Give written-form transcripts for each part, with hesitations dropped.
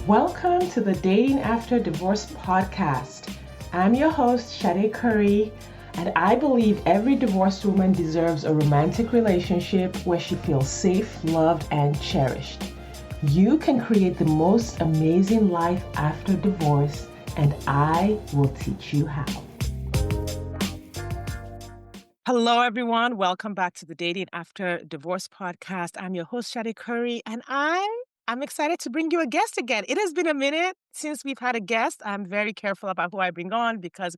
Welcome to the Dating After Divorce podcast. I'm your host, Sade Curry, and I believe every divorced woman deserves a romantic relationship where she feels safe, loved, and cherished. You can create the most amazing life after divorce, and I will teach you how. Hello, everyone. Welcome back to the Dating After Divorce podcast. I'm your host, Sade Curry, and I'm excited to bring you a guest again. It has been a minute since we've had a guest. I'm very careful about who I bring on because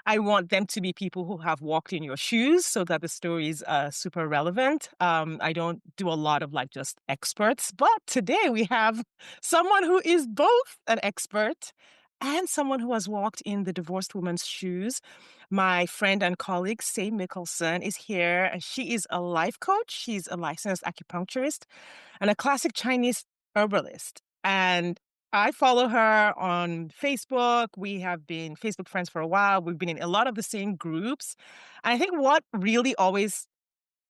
I want them to be people who have walked in your shoes so that the story is super relevant. I don't do a lot of just experts, but today we have someone who is both an expert and someone who has walked in the divorced woman's shoes. My friend and colleague, Sade Mickelson, is here, and she is a life coach. She's a licensed acupuncturist and a classic Chinese herbalist. And I follow her on Facebook. We have been Facebook friends for a while. We've been in a lot of the same groups. And I think what really always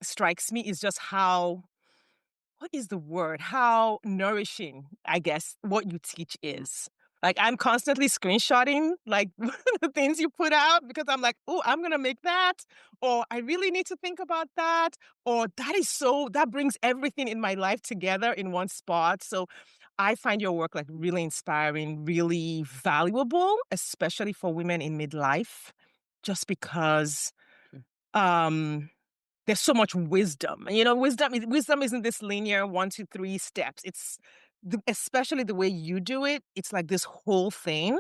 strikes me is just what is the word? How nourishing, I guess, what you teach is. I'm constantly screenshotting the things you put out because I'm like, oh, I'm gonna make that, or I really need to think about that, or that brings everything in my life together in one spot. So I find your work really inspiring, really valuable, especially for women in midlife, just because um there's so much wisdom. And wisdom isn't this linear 1, 2, 3 steps. It's especially the way you do it. It's like this whole thing.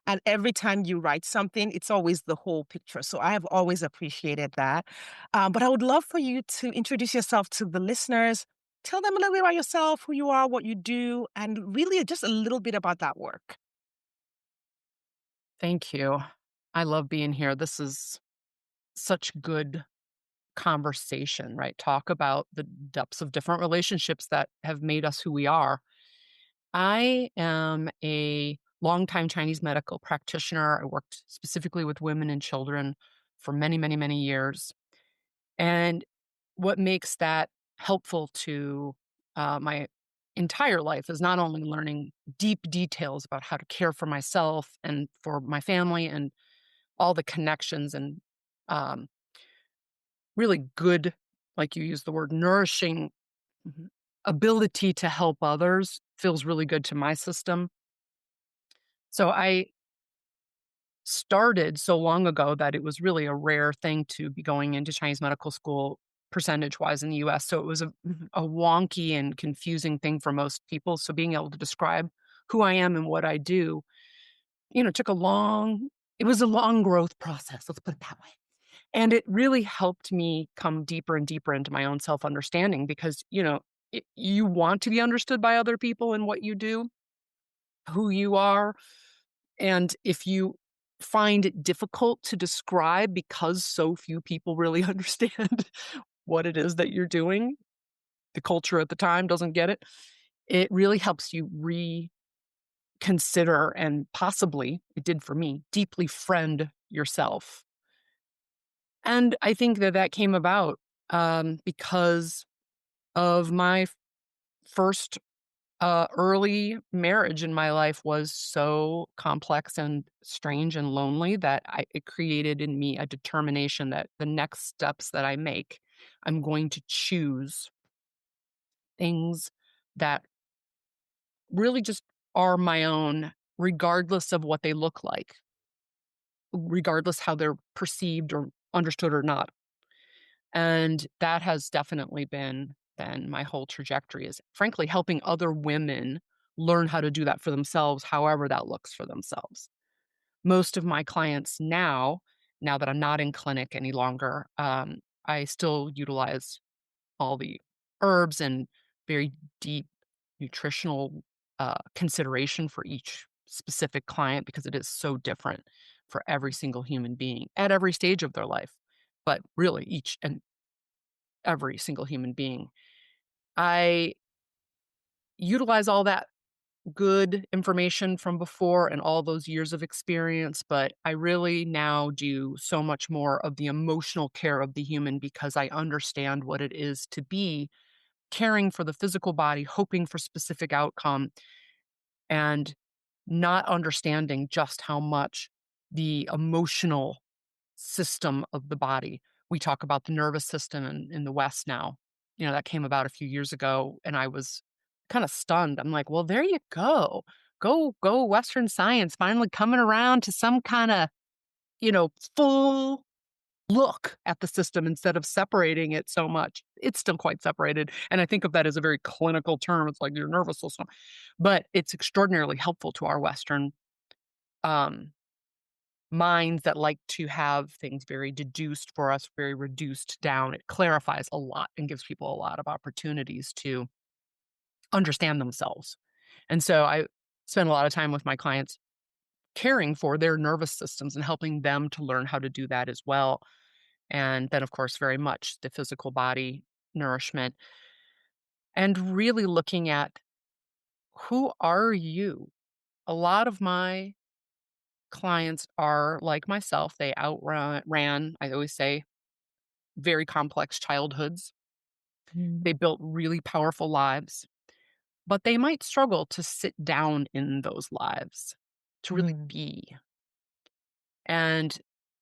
And every time you write something, it's always the whole picture. So I have always appreciated that. But I would love for you to introduce yourself to the listeners. Tell them a little bit about yourself, who you are, what you do, and really just a little bit about that work. Thank you. I love being here. This is such good conversation, right? Talk about the depths of different relationships that have made us who we are. I am a longtime Chinese medical practitioner. I worked specifically with women and children for many, many, many years. And what makes that helpful to my entire life is not only learning deep details about how to care for myself and for my family and all the connections and um, really good, like you use the word, nourishing ability to help others feels really good to my system. So I started so long ago that it was really a rare thing to be going into Chinese medical school percentage wise in the US. So it was a wonky and confusing thing for most people. So being able to describe who I am and what I do, took it was a long growth process. Let's put it that way. And it really helped me come deeper and deeper into my own self understanding because, you want to be understood by other people in what you do, who you are. And if you find it difficult to describe because so few people really understand what it is that you're doing, the culture at the time doesn't get it, it really helps you reconsider and possibly, it did for me, deeply friend yourself. And I think that came about because of my first early marriage in my life was so complex and strange and lonely that it created in me a determination that the next steps that I make, I'm going to choose things that really just are my own, regardless of what they look like, regardless how they're perceived or understood or not. And that has definitely been then my whole trajectory is frankly helping other women learn how to do that for themselves, however that looks for themselves. Most of my clients now that I'm not in clinic any longer, I still utilize all the herbs and very deep nutritional consideration for each specific client because it is so different for every single human being at every stage of their life, but really each and every single human being. I utilize all that good information from before and all those years of experience, but I really now do so much more of the emotional care of the human because I understand what it is to be caring for the physical body, hoping for specific outcome, and not understanding just how much the emotional system of the body. We talk about the nervous system in the West now. That came about a few years ago, and I was kind of stunned. I'm like, well, there you go. Go Western science finally coming around to some kind of, full look at the system instead of separating it so much. It's still quite separated. And I think of that as a very clinical term. It's like your nervous system. But it's extraordinarily helpful to our Western um, minds that like to have things very deduced for us, very reduced down. It clarifies a lot and gives people a lot of opportunities to understand themselves. And so I spend a lot of time with my clients caring for their nervous systems and helping them to learn how to do that as well. And then, of course, very much the physical body nourishment and really looking at who are you? A lot of my clients are like myself. They ran, I always say, very complex childhoods. Mm, They built really powerful lives, but they might struggle to sit down in those lives, to really mm, be. And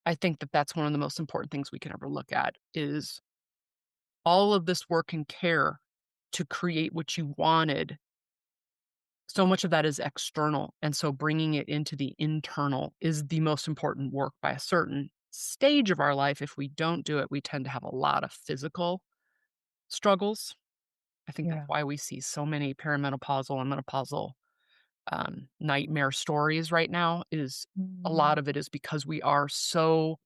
I think that that's one of the most important things we can ever look at is all of this work and care to create what you wanted. So much of that is external, and so bringing it into the internal is the most important work by a certain stage of our life. If we don't do it, we tend to have a lot of physical struggles. I think that's yeah. why we see so many perimenopausal and menopausal, nightmare stories right now is a lot Mm, of it is because we are so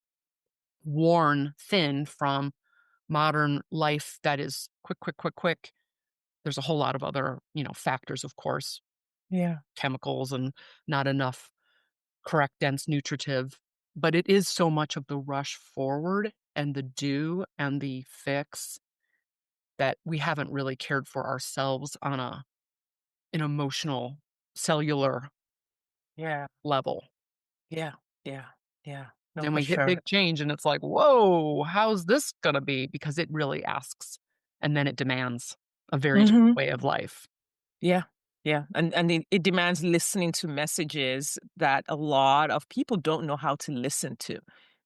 worn thin from modern life that is quick, quick, quick, quick. There's a whole lot of other, factors, of course, yeah. chemicals and not enough correct, dense, nutritive, but it is so much of the rush forward and the do and the fix that we haven't really cared for ourselves on an emotional, cellular Yeah. level. Yeah. Yeah. Yeah. No, And for we hit sure. big change and it's like, "Whoa, how's this gonna be?" Because it really asks, and then it demands a very different Mhm. way of life. Yeah. Yeah. And it demands listening to messages that a lot of people don't know how to listen to.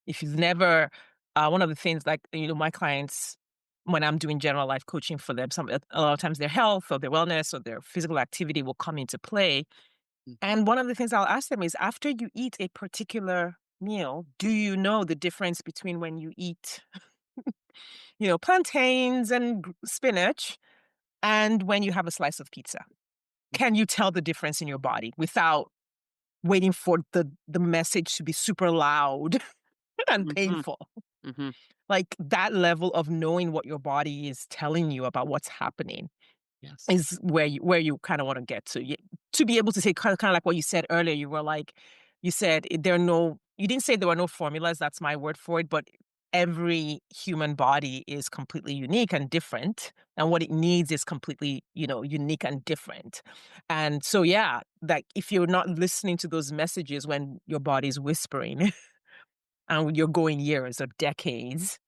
If you've never, one of the things like, my clients, when I'm doing general life coaching for them, a lot of times their health or their wellness or their physical activity will come into play. Mhm, And one of the things I'll ask them is after you eat a particular meal, do you know the difference between when you eat, plantains and spinach and when you have a slice of pizza? Can you tell the difference in your body without waiting for the message to be super loud and mhm, painful? mhm. Like that level of knowing what your body is telling you about what's happening Yes. is where you kinda wanna get to. To be able to say kinda like what you said earlier, you said there are no you didn't say there were no formulas, that's my word for it, but every human body is completely unique and different, and what it needs is completely, unique and different. And so, yeah, like, if you're not listening to those messages when your body's whispering and you're going years or decades,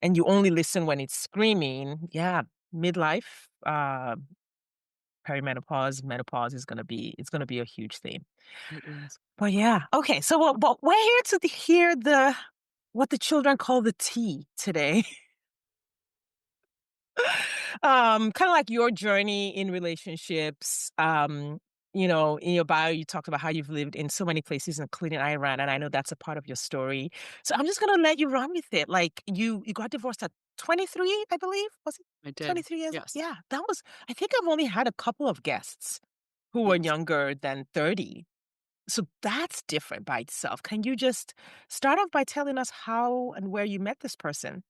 and you only listen when it's screaming, yeah, midlife, perimenopause, menopause it's gonna be a huge theme. It is. But yeah, okay, so but we're here to hear what the children call the tea today. Kinda like your journey in relationships. In your bio, you talked about how you've lived in so many places, including Iran, and I know that's a part of your story. So I'm just gonna let you run with it. Like you got divorced at 23, I believe. Was it I did. 23 years? Yes. Yeah, that was I think I've only had a couple of guests who were Yes. younger than 30. So that's different by itself. Can you just start off by telling us how and where you met this person?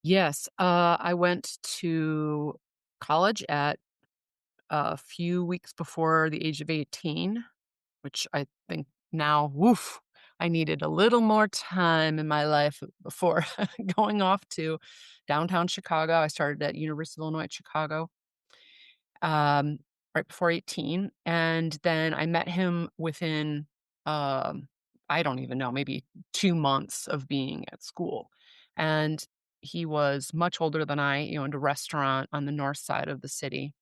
Yes, I went to college at a few weeks before the age of 18, which I think now, woof, I needed a little more time in my life before going off to downtown Chicago. I started at University of Illinois at Chicago, um, right before 18, and then I met him within, um, I don't even know, maybe 2 months of being at school, and he was much older than I, owned a restaurant on the north side of the city,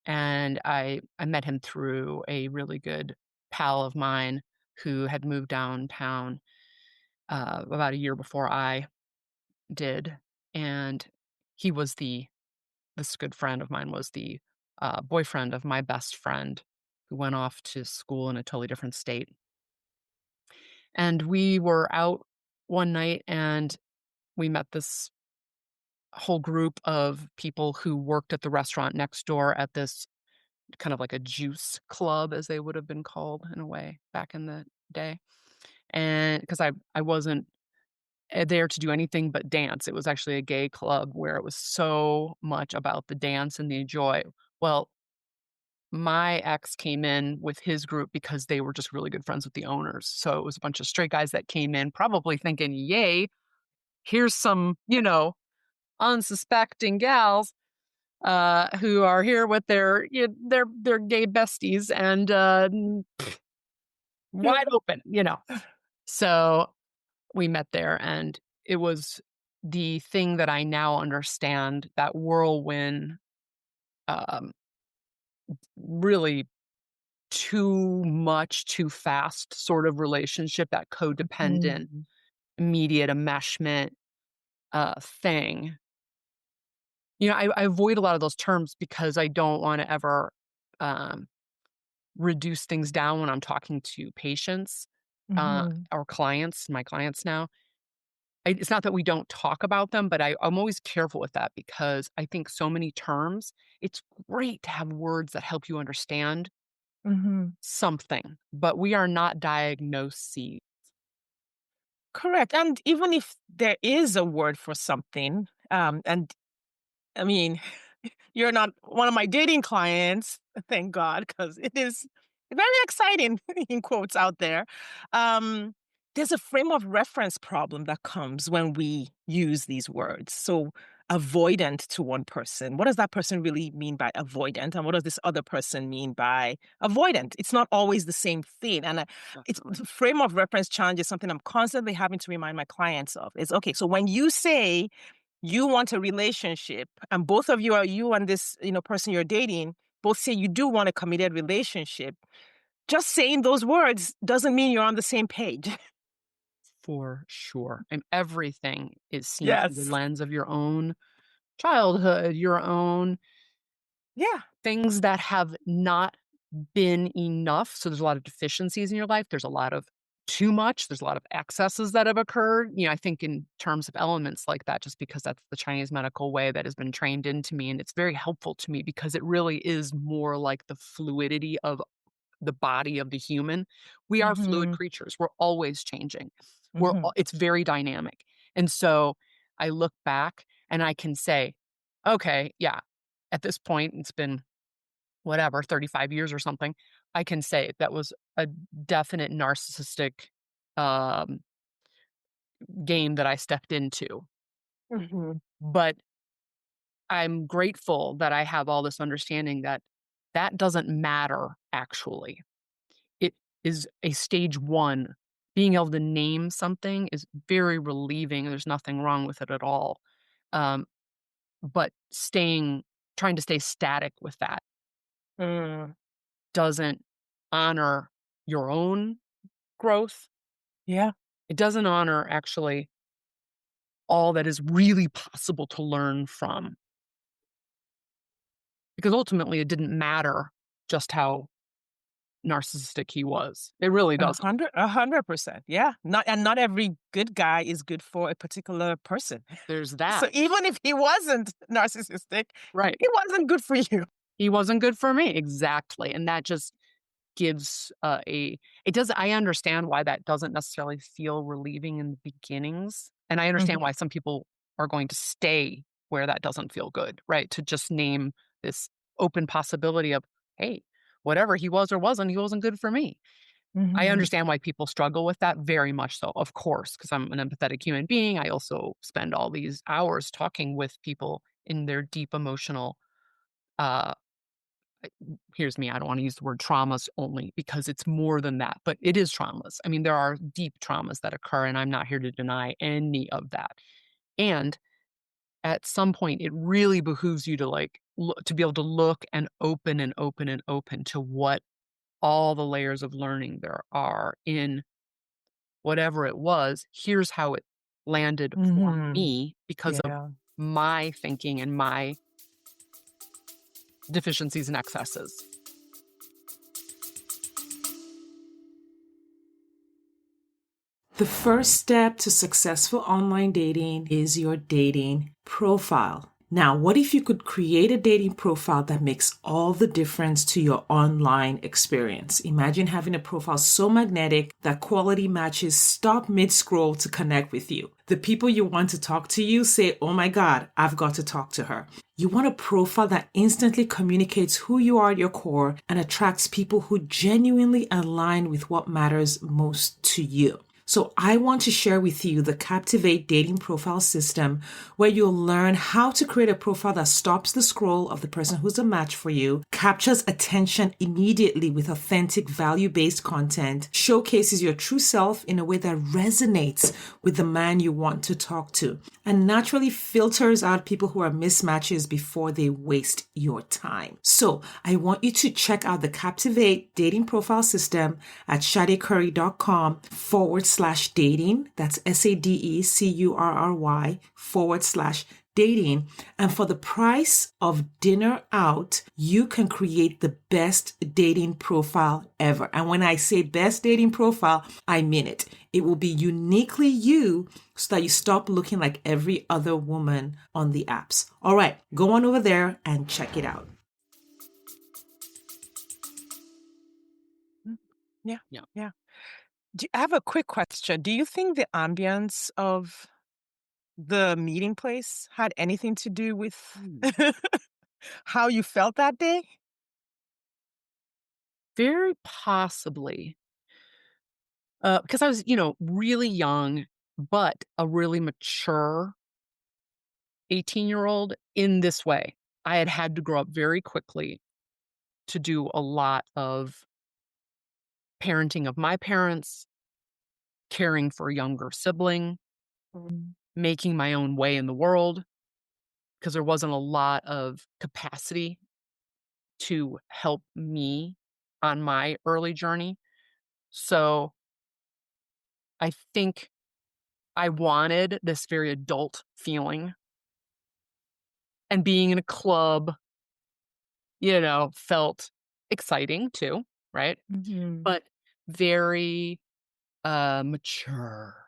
And I met him through a really good pal of mine who had moved downtown, about a year before I did, and he was this good friend of mine was the, boyfriend of my best friend who went off to school in a totally different state. And we were out one night, and we met this whole group of people who worked at the restaurant next door at this kind of like a juice club, as they would have been called in a way back in the day. And because I wasn't there to do anything but dance. It was actually a gay club where it was so much about the dance and the joy. Well, my ex came in with his group because they were just really good friends with the owners. So it was a bunch of straight guys that came in, probably thinking, yay, here's some, unsuspecting gals who are here with their gay besties and wide open. So we met there, and it was the thing that I now understand, that whirlwind, um, really too much, too fast sort of relationship, that codependent, Mhm. immediate enmeshment, thing. I avoid a lot of those terms because I don't wanna ever, um, reduce things down when I'm talking to patients, Mhm. or clients, my clients now. It's not that we don't talk about them, but I'm always careful with that because I think so many terms, it's great to have words that help you understand Mhm. something, but we are not diagnosing. Correct, and even if there is a word for something, and I mean, you're not one of my dating clients, thank God, because it is very exciting in quotes out there. Um, there's a frame of reference problem that comes when we use these words. So, avoidant to one person. What does that person really mean by avoidant? And what does this other person mean by avoidant? It's not always the same thing. And it's the frame of reference challenge is something I'm constantly having to remind my clients of. Is okay, so when you say you want a relationship and both of you and this person you're dating both say you do want a committed relationship, just saying those words doesn't mean you're on the same page. For sure. And everything is seen through the Yes. lens of your own childhood, your own Yeah. things that have not been enough. So there's a lot of deficiencies in your life. There's a lot of too much. There's a lot of excesses that have occurred. I think in terms of elements like that, just because that's the Chinese medical way that has been trained into me. And it's very helpful to me because it really is more like the fluidity of the body of the human. We are fluid Mhm. creatures. We're always changing. Mhm. It's very dynamic. And so I look back and I can say, okay, yeah, at this point, it's been whatever, 35 years or something. I can say that was a definite narcissistic um, game that I stepped into. Mhm. But I'm grateful that I have all this understanding that that doesn't matter actually. It is a stage 1. Being able to name something is very relieving, there's nothing wrong with it at all. Um, but trying to stay static with that Mm. doesn't honor your own growth. Yeah. It doesn't honor actually all that is really possible to learn from, because ultimately it didn't matter just how narcissistic he was. It really doesn't. 100%. Yeah. Not every good guy is good for a particular person. There's that. So even if he wasn't narcissistic, Right. he wasn't good for you. He wasn't good for me. Exactly. And that just gives, a it does I understand why that doesn't necessarily feel relieving in the beginnings, and I understand Mhm. why some people are going to stay where that doesn't feel good, right? To just name this open possibility of, "Hey, whatever he was or wasn't, he wasn't good for me." I Mhm. understand why people struggle with that very much so, of course, because 'cause I'm an empathetic human being. I also spend all these hours talking with people in their deep emotional, uh here's me, I don't wanna use the word traumas only because it's more than that, but it is traumas. I mean, there are deep traumas that occur, and I'm not here to deny any of that. And at some point, it really behooves you to, like, to be able to look and open and open and open to what all the layers of learning there are in whatever it was. Here's how it landed for Mhm. me because of Yeah. my thinking and my deficiencies and excesses. The first step to successful online dating is your dating profile. Now, what if you could create a dating profile that makes all the difference to your online experience? Imagine having a profile so magnetic that quality matches stop mid-scroll to connect with you. The people you want to talk to you say, "Oh my God, I've got to talk to her." You want a profile that instantly communicates who you are at your core and attracts people who genuinely align with what matters most to you. So I want to share with you the Captivate dating profile system, where you'll learn how to create a profile that stops the scroll of the person who's a match for you, captures attention immediately with authentic value-based content, showcases your true self in a way that resonates with the man you want to talk to, and naturally filters out people who are mismatches before they waste your time. So I want you to check out the Captivate dating profile system at shadecurry.com/dating. That's SADECURRY/dating. And for the price of dinner out, you can create the best dating profile ever. And when I say best dating profile, I mean it. It will be uniquely you so that you stop looking like every other woman on the apps. All right, go on over there and check it out. Mm. Yeah. Yeah. Yeah. I have a quick question. Do you think the ambience of the meeting place had anything to do with Mm. how you felt that day? Very possibly. Because I was, really young, but a really mature 18-year-old in this way. I had had to grow up very quickly to do a lot of parenting of my parents, caring for a younger sibling, Mm. making my own way in the world, because there wasn't a lot of capacity to help me on my early journey. So I think I wanted this very adult feeling, and being in a club, felt exciting too, right? Mhm. But very mature.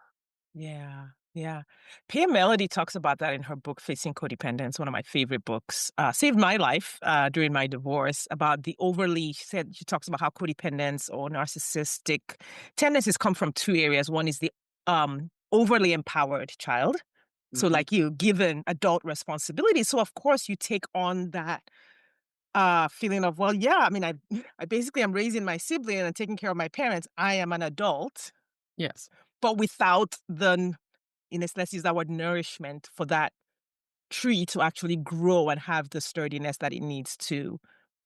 Yeah, yeah. Pia Melody talks about that in her book, Facing Codependence, one of my favorite books. Saved my life during my divorce. About the overly, she talks about how codependence or narcissistic tendencies come from two areas. One is the overly empowered child. So, Mhm. like you, given adult responsibility. So, of course, you take on that feeling of, well, yeah, I mean, I basically am raising my sibling and taking care of my parents. I am an adult, Yes. but without the in a let's use that word nourishment for that tree to actually grow and have the sturdiness that it needs to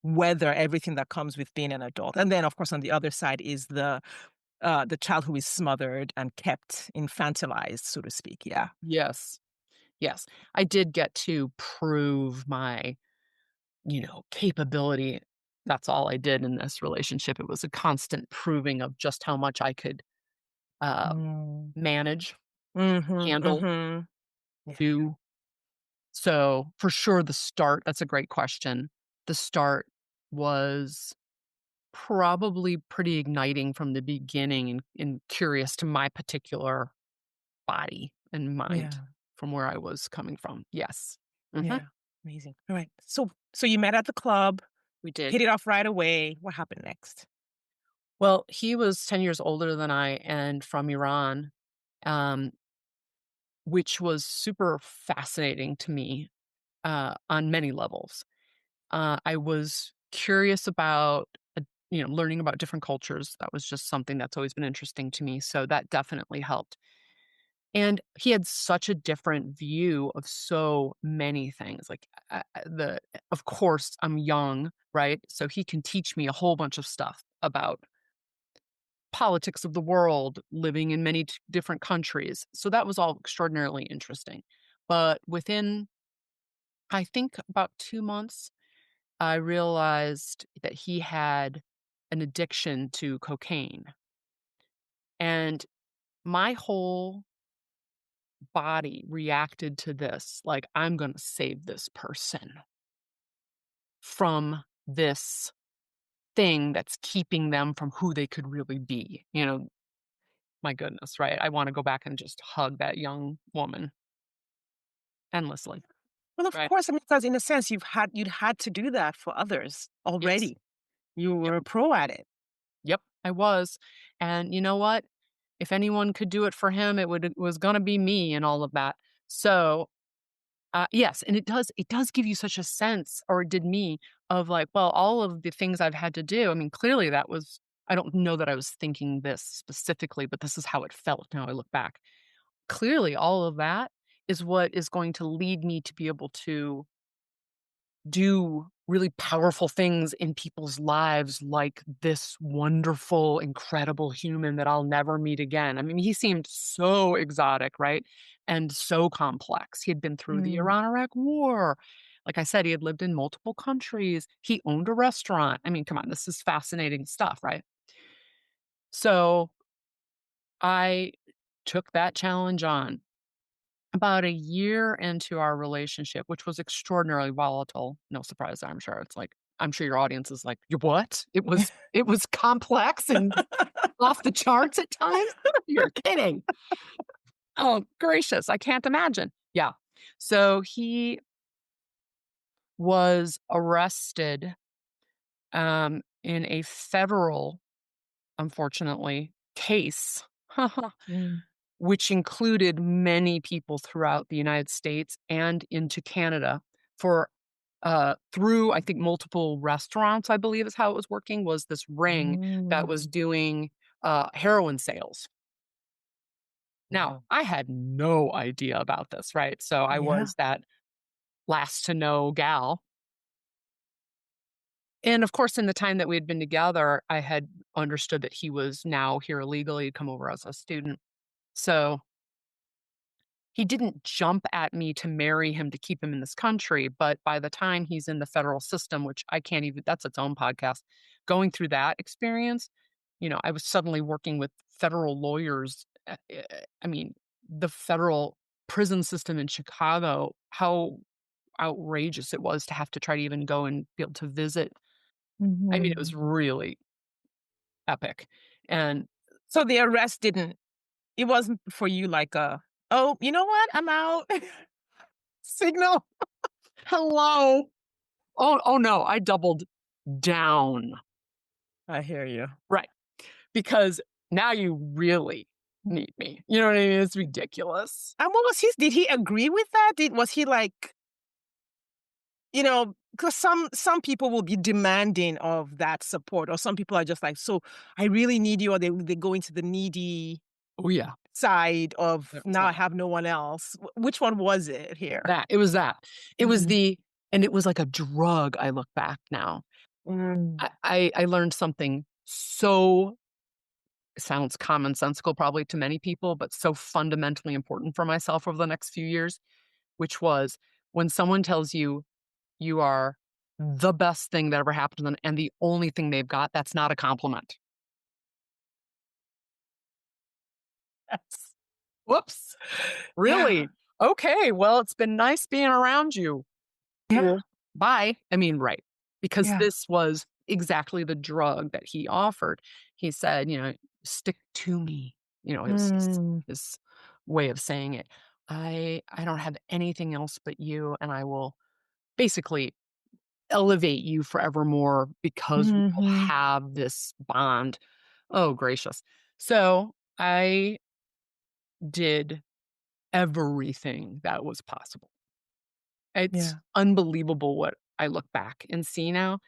weather everything that comes with being an adult. And then, of course, on the other side is the child who is smothered and kept infantilized, so to speak. Yeah. Yes. Yes. I did get to prove my, capability. That's all I did in this relationship. It was a constant proving of just how much I could uh, Mm. manage, Mhm. handle, Mhm. Yeah. do. So for sure, the start, that's a great question. The start was probably pretty igniting from the beginning, and curious to my particular body and mind Yeah. from where I was coming from. Yes. Mhm. Yeah. Amazing. All right. So you met at the club, We did. hit it off right away. What happened next? Well, he was 10 years older than I and from Iran, um, which was super fascinating to me on many levels. I was curious about, learning about different cultures. That was just something that's always been interesting to me. So that definitely helped. And he had such a different view of so many things. Like, of course, I'm young, right? So he can teach me a whole bunch of stuff about politics of the world, living in many different countries. So that was all extraordinarily interesting. But within I think about 2 months, I realized that he had an addiction to cocaine, and my whole body reacted to this like, "I'm gonna save this person from this thing that's keeping them from who they could really be." My goodness, right? I wanna go back and just hug that young woman endlessly, Well, of right? course, I mean, because in a sense, you'd had to do that for others Yes. already. You Yep. were a pro at it. Yep, I was, and you know what? If anyone could do it for him, it was gonna be me and all of that. So, yes, and it does give you such a sense, or it did me, of like, well, all of the things I've had to do. I mean, clearly that was I don't know that I was thinking this specifically, but this is how it felt now I look back. Clearly, all of that is what is going to lead me to be able to do really powerful things in people's lives, like this wonderful, incredible human that I'll never meet again. I mean, he seemed so exotic, right? And so complex. He had been through the Mm. Iran-Iraq War. Like I said, he had lived in multiple countries. He owned a restaurant. I mean, come on, this is fascinating stuff, right? So I took that challenge on. About a year into our relationship, which was extraordinarily volatile, no surprise, I'm sure. I'm sure your audience is like, "You what?" It was complex and off the charts at times? You're kidding. Oh, gracious, I can't imagine. Yeah. So he was arrested, in a federal, unfortunately, case Mm. which included many people throughout the United States and into Canada for through, I think, multiple restaurants, I believe is how it was working, was this ring that was Mm. doing heroin sales. Now, I had no idea about this, right? So I Yeah. was that last to know gal. And of course, in the time that we had been together, I had understood that he was now here illegally, come over as a student. So he didn't jump at me to marry him to keep him in this country, but by the time he's in the federal system, which I can't even that's its own podcast, going through that experience, I was suddenly working with federal lawyers. I mean, the federal prison system in Chicago, how outrageous it was to have to try to even go and be able to visit. I mean, it was Mhm. really epic. And So the arrest didn't it wasn't for you like a, "Oh, you know what? I'm out." Signal. hello. Oh no, I doubled down. I hear you. Right. Because now you really need me. You know what I mean? It's ridiculous. And what was his did he agree with that? Was he like, because some people will be demanding of that support, or some people are just like, "So, I really need you," or they go into the needy Oh, yeah. side of, It was "Now I that. have no one else." Which one was it here? It was that. It was Mhm. the and it was like a drug, I look back now. Mm. I learned something so it sounds commonsensical probably to many people, but so fundamentally important for myself over the next few years, which was when someone tells you you are the best thing that ever happened to them and the only thing they've got, that's not a compliment. Yes. Whoops. Yeah. Really? Okay, well, it's been nice being around you. Yeah. Cool. Bye. I mean, right. Because Yeah. this was exactly the drug that he offered. He said, "Stick to me." It was Mm. his way of saying it. I don't have anything else but you, and I will basically elevate you forevermore because we will Mhm. have this bond. Oh, gracious. So I did everything that was possible. It's Yeah. unbelievable what I look back and see now.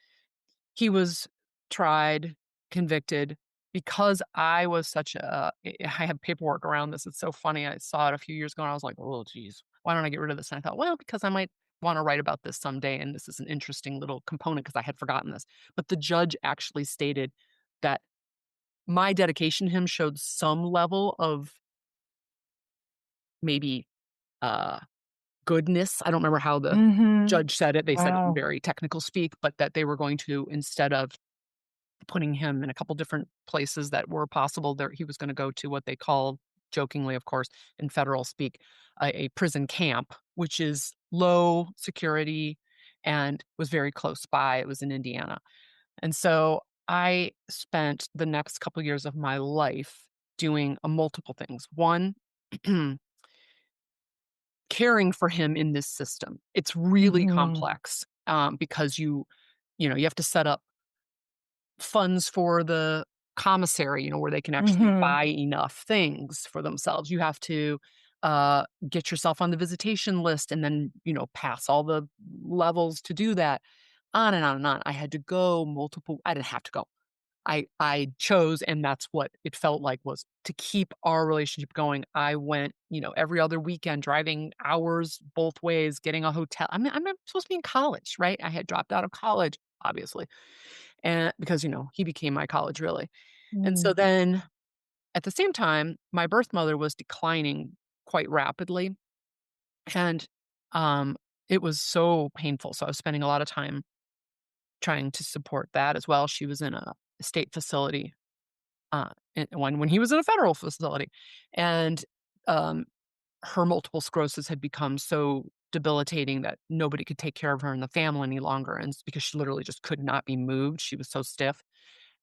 He was tried, convicted because I was such a I have paperwork around this. It's so funny. I saw it a few years ago and I was like, "Oh, geez, why don't I get rid of this?" And I thought, well, because I might want to write about this someday. And this is an interesting little component because I had forgotten this. But the judge actually stated that my dedication to him showed some level of maybe uh goodness. I don't remember how the Mhm. judge said it. They said it in Wow. very technical speak, but that they were going to, instead of putting him in a couple different places that were possible, there he was gonna go to what they call, jokingly, of course, in federal speak, a prison camp, which is low security and was very close by. It was in Indiana. And so I spent the next couple years of my life doing multiple things. One, caring for him in this system. It's really Mhm. complex, because you have to set up funds for the commissary, where they can actually Mhm. buy enough things for themselves. You have to get yourself on the visitation list and then, pass all the levels to do that. On and on and on. I had to go multiple, I didn't have to go. I chose, and that's what it felt like, was to keep our relationship going. I went, every other weekend, driving hours both ways, getting a hotel. I'm supposed to be in college, right? I had dropped out of college, obviously. And because, he became my college, really. And so Mm. then at the same time, my birth mother was declining quite rapidly. And um it was so painful. So I was spending a lot of time trying to support that as well. She was in a state facility, and when he was in a federal facility. And um, her multiple sclerosis had become so debilitating that nobody could take care of her in the family any longer. And it's because she literally just could not be moved. She was so stiff.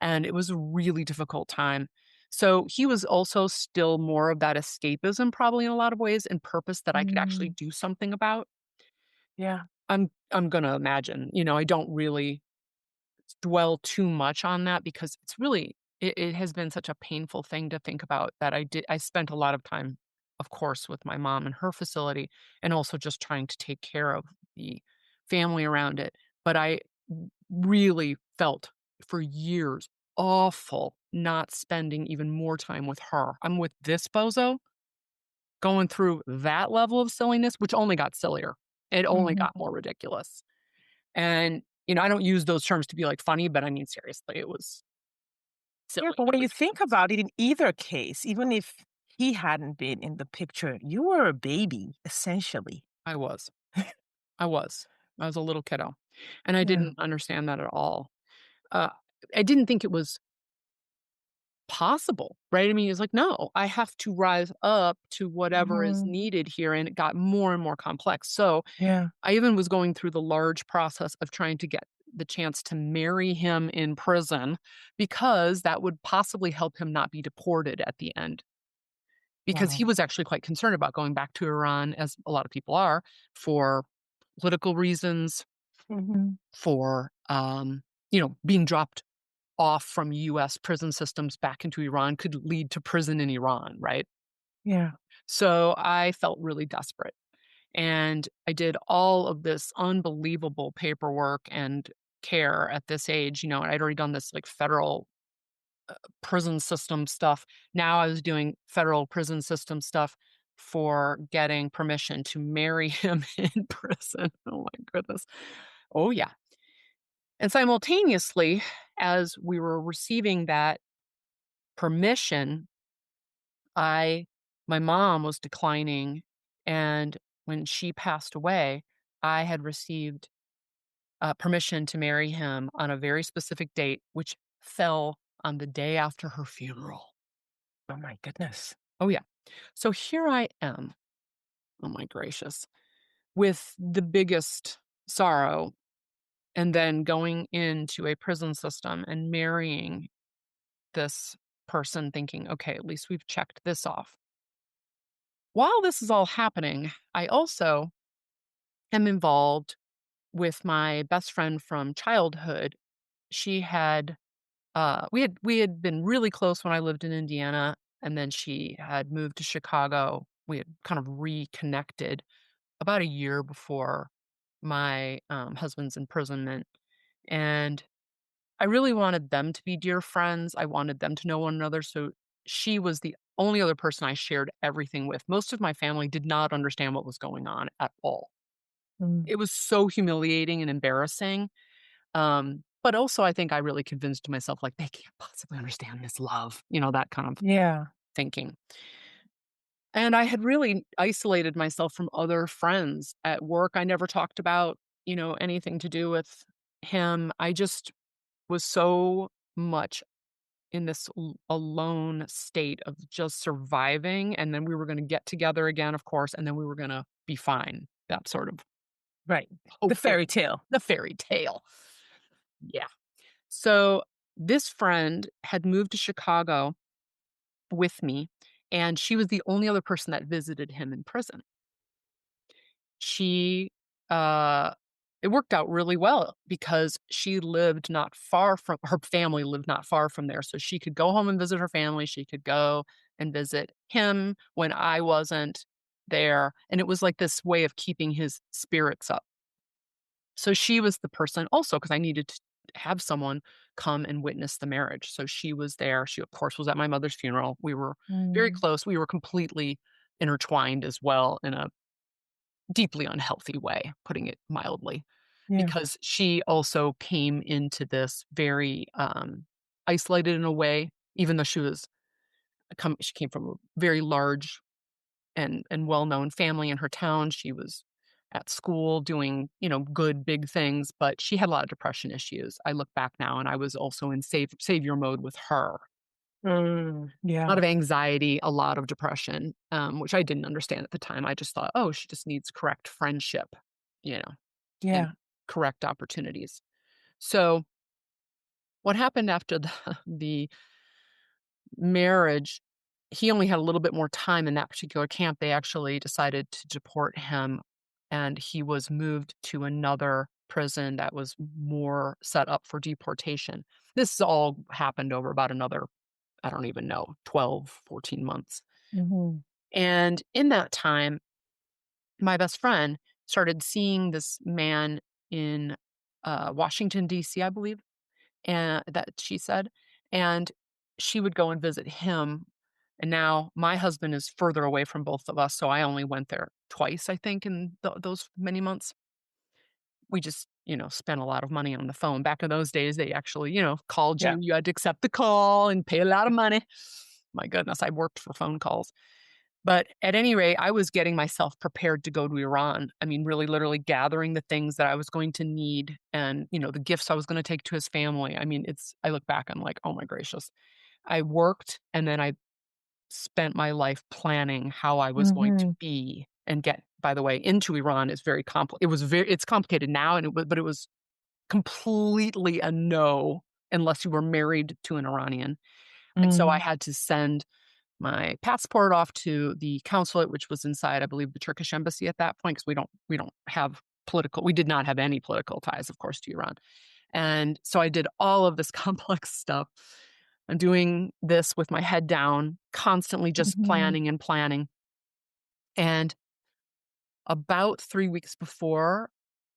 And it was a really difficult time. So he was also still more of that escapism, probably in a lot of ways, and purpose that I could actually Mm. do something about. Yeah. I'm gonna imagine. I don't really dwell too much on that because it has been such a painful thing to think about that I spent a lot of time, of course, with my mom and her facility, and also just trying to take care of the family around it. But I really felt for years awful not spending even more time with her. I'm with this bozo going through that level of silliness, which only got sillier. It only Mhm. got more ridiculous. And, I don't use those terms to be, like, funny, but I mean, seriously, it was Yeah, silly. but It when you was think ridiculous. about it, in either case, even if he hadn't been in the picture, you were a baby, essentially. I was. I was. I was a little kiddo, and I Yeah. didn't understand that at all. Uh, I didn't think it was possible, right? I mean, it's like, "No, I have to rise up to whatever is Mhm. needed here," and it got more and more complex. So, Yeah. I even was going through the large process of trying to get the chance to marry him in prison because that would possibly help him not be deported at the end. Because he Wow. was actually quite concerned about going back to Iran, as a lot of people are, for political reasons, Mhm. for, being dropped off from US prison systems back into Iran could lead to prison in Iran, right? Yeah. So I felt really desperate. And I did all of this unbelievable paperwork and care at this age, and I'd already done this like federal prison system stuff. Now I was doing federal prison system stuff for getting permission to marry him in prison. Oh my goodness. Oh yeah. And simultaneously, as we were receiving that permission, I my mom was declining, and when she passed away, I had received permission to marry him on a very specific date, which fell on the day after her funeral. Oh my goodness. Oh, yeah. So here I am, oh my gracious, with the biggest sorrow, and then going into a prison system and marrying this person thinking, okay, at least we've checked this off. While this is all happening, I also am involved with my best friend from childhood. She had we had been really close when I lived in Indiana, and then she had moved to Chicago. We had kind of reconnected about a year before my husband's imprisonment. And I really wanted them to be dear friends. I wanted them to know one another. So she was the only other person I shared everything with. Most of my family did not understand what was going on at all. Mm. It was so humiliating and embarrassing. But also I think I really convinced myself, like, they can't possibly understand this love, that kind of Yeah. thinking. And I had really isolated myself from other friends at work. I never talked about, anything to do with him. I just was so much in this alone state of just surviving. And then we were going to get together again, of course, and then we were going to be fine. That sort of Right. The hopeful, fairy tale. the fairy tale. Yeah. So this friend had moved to Chicago with me, and she was the only other person that visited him in prison. She, uh it worked out really well because she lived not far from her family lived not far from there, so she could go home and visit her family, she could go and visit him when I wasn't there, and it was like this way of keeping his spirits up. So she was the person also because I needed to have someone come and witness the marriage, so she was there, she, of course, was at my mother's funeral, we were very Mm. close, we were completely intertwined as well in a deeply unhealthy way, putting it mildly, Yeah. because she also came into this very, isolated in a way, even though she came from a very large and well-known family in her town. She was at school doing, good big things, but she had a lot of depression issues. I look back now and I was also in savior mode with her. A lot Yeah. of anxiety, a lot of depression, which I didn't understand at the time. I just thought, "Oh, she just needs correct friendship," you know, and Yeah. correct opportunities. So, what happened after the the marriage, he only had a little bit more time in that particular camp. They actually decided to deport him, and he was moved to another prison that was more set up for deportation. This all happened over about another, I don't even know, 12, 14 months. Mhm. And in that time, my best friend started seeing this man in Washington, D.C., I believe, and that she said, and she would go and visit him. And now my husband is further away from both of us, so I only went there twice, I think, in those many months. We just, spent a lot of money on the phone. Back in those days, they actually, called Yeah. you. You had to accept the call and pay a lot of money. My goodness, I worked for phone calls. But at any rate, I was getting myself prepared to go to Iran. I mean, really literally gathering the things that I was going to need and, the gifts I was going to take to his family. I mean, I look back, I'm like, oh my gracious. I worked and then I spent my life planning how I was going to Mhm. be and get, by the way, into Iran is very complicated. It's complicated now, but it was completely a no unless you were married to an Iranian. And so I Mm. had to send my passport off to the consulate, which was inside, I believe, the Turkish embassy at that point, because we don't have we did not have any political ties, of course, to Iran. And so I did all of this complex stuff. I'm doing this with my head down, constantly just Mhm. planning and planning. And about 3 weeks before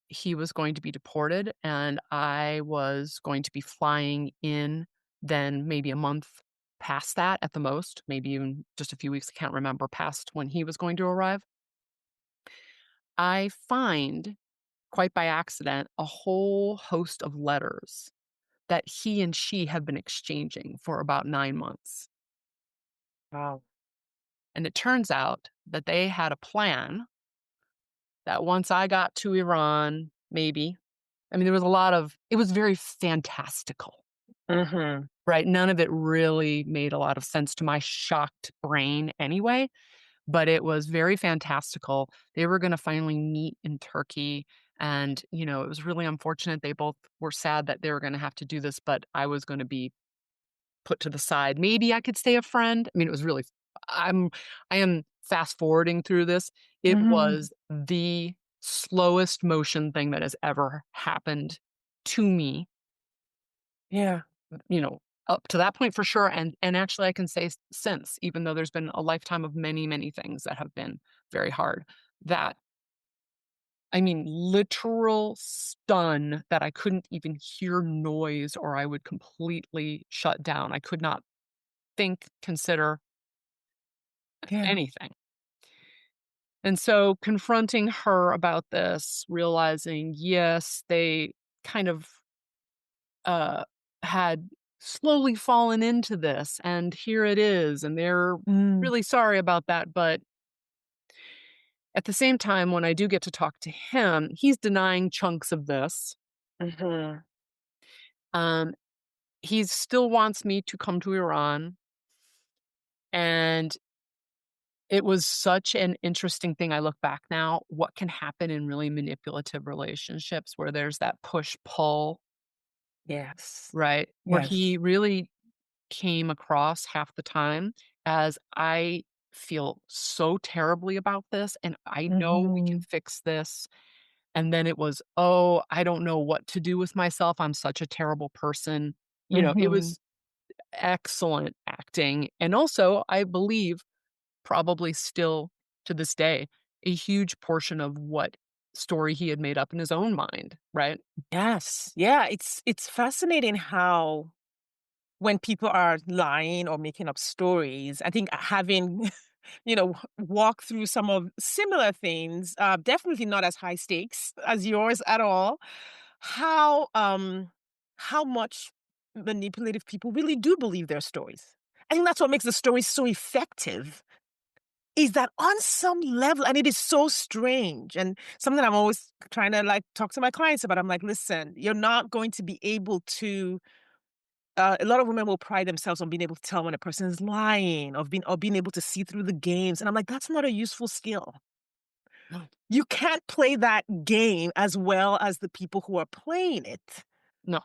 he was going to be deported, and I was going to be flying in then maybe a month past that at the most, maybe even just a few weeks, I can't remember, past when he was going to arrive. I find, quite by accident, a whole host of letters that he and she have been exchanging for about 9 months. Wow. And it turns out that they had a plan that once I got to Iran, maybe, I mean, there was a lot of it was very fantastical. Mhm. Right, none of it really made a lot of sense to my shocked brain anyway, but it was very fantastical. They were gonna finally meet in Turkey, and, it was really unfortunate. They both were sad that they were gonna have to do this, but I was gonna be put to the side. Maybe I could stay a friend. I mean, it was really I'm I am fast forwarding through this. It Mhm. was the slowest motion thing that has ever happened to me, Yeah. you know, up to that point for sure, and actually I can say since, even though there's been a lifetime of many, many things that have been very hard, that I mean, literal stun that I couldn't even hear noise or I would completely shut down. I could not think, consider Yeah. anything. And so confronting her about this, realizing, yes, they kind of uh, had slowly fallen into this, and here it is, and they're Mm. really sorry about that, but At the same time, when I do get to talk to him, he's denying chunks of this. Mm-hmm. Um, he still wants me to come to Iran. And it was such an interesting thing. I look back now, what can happen in really manipulative relationships where there's that push pull, Yes. right? Where Yes. he really came across half the time as I feel so terribly about this and I know we can Mm-hmm. fix this. And then it was, oh, I don't know what to do with myself. I'm such a terrible person. It Mm-hmm. was excellent acting. And also, I believe, probably still to this day, a huge portion of what story he had made up in his own mind, right? Yes. Yeah. It's fascinating how when people are lying or making up stories, I think having walk through some of similar things, definitely not as high stakes as yours at all. How much manipulative people really do believe their stories. I think that's what makes the story so effective. Is that on some level, and it is so strange, and something I'm always trying to like talk to my clients about. I'm like, listen, you're not going to be able to. A lot of women will pride themselves on being able to tell when a person is lying, of being able to see through the games, and I'm like, that's not a useful skill. No. You can't play that game as well as the people who are playing it. No.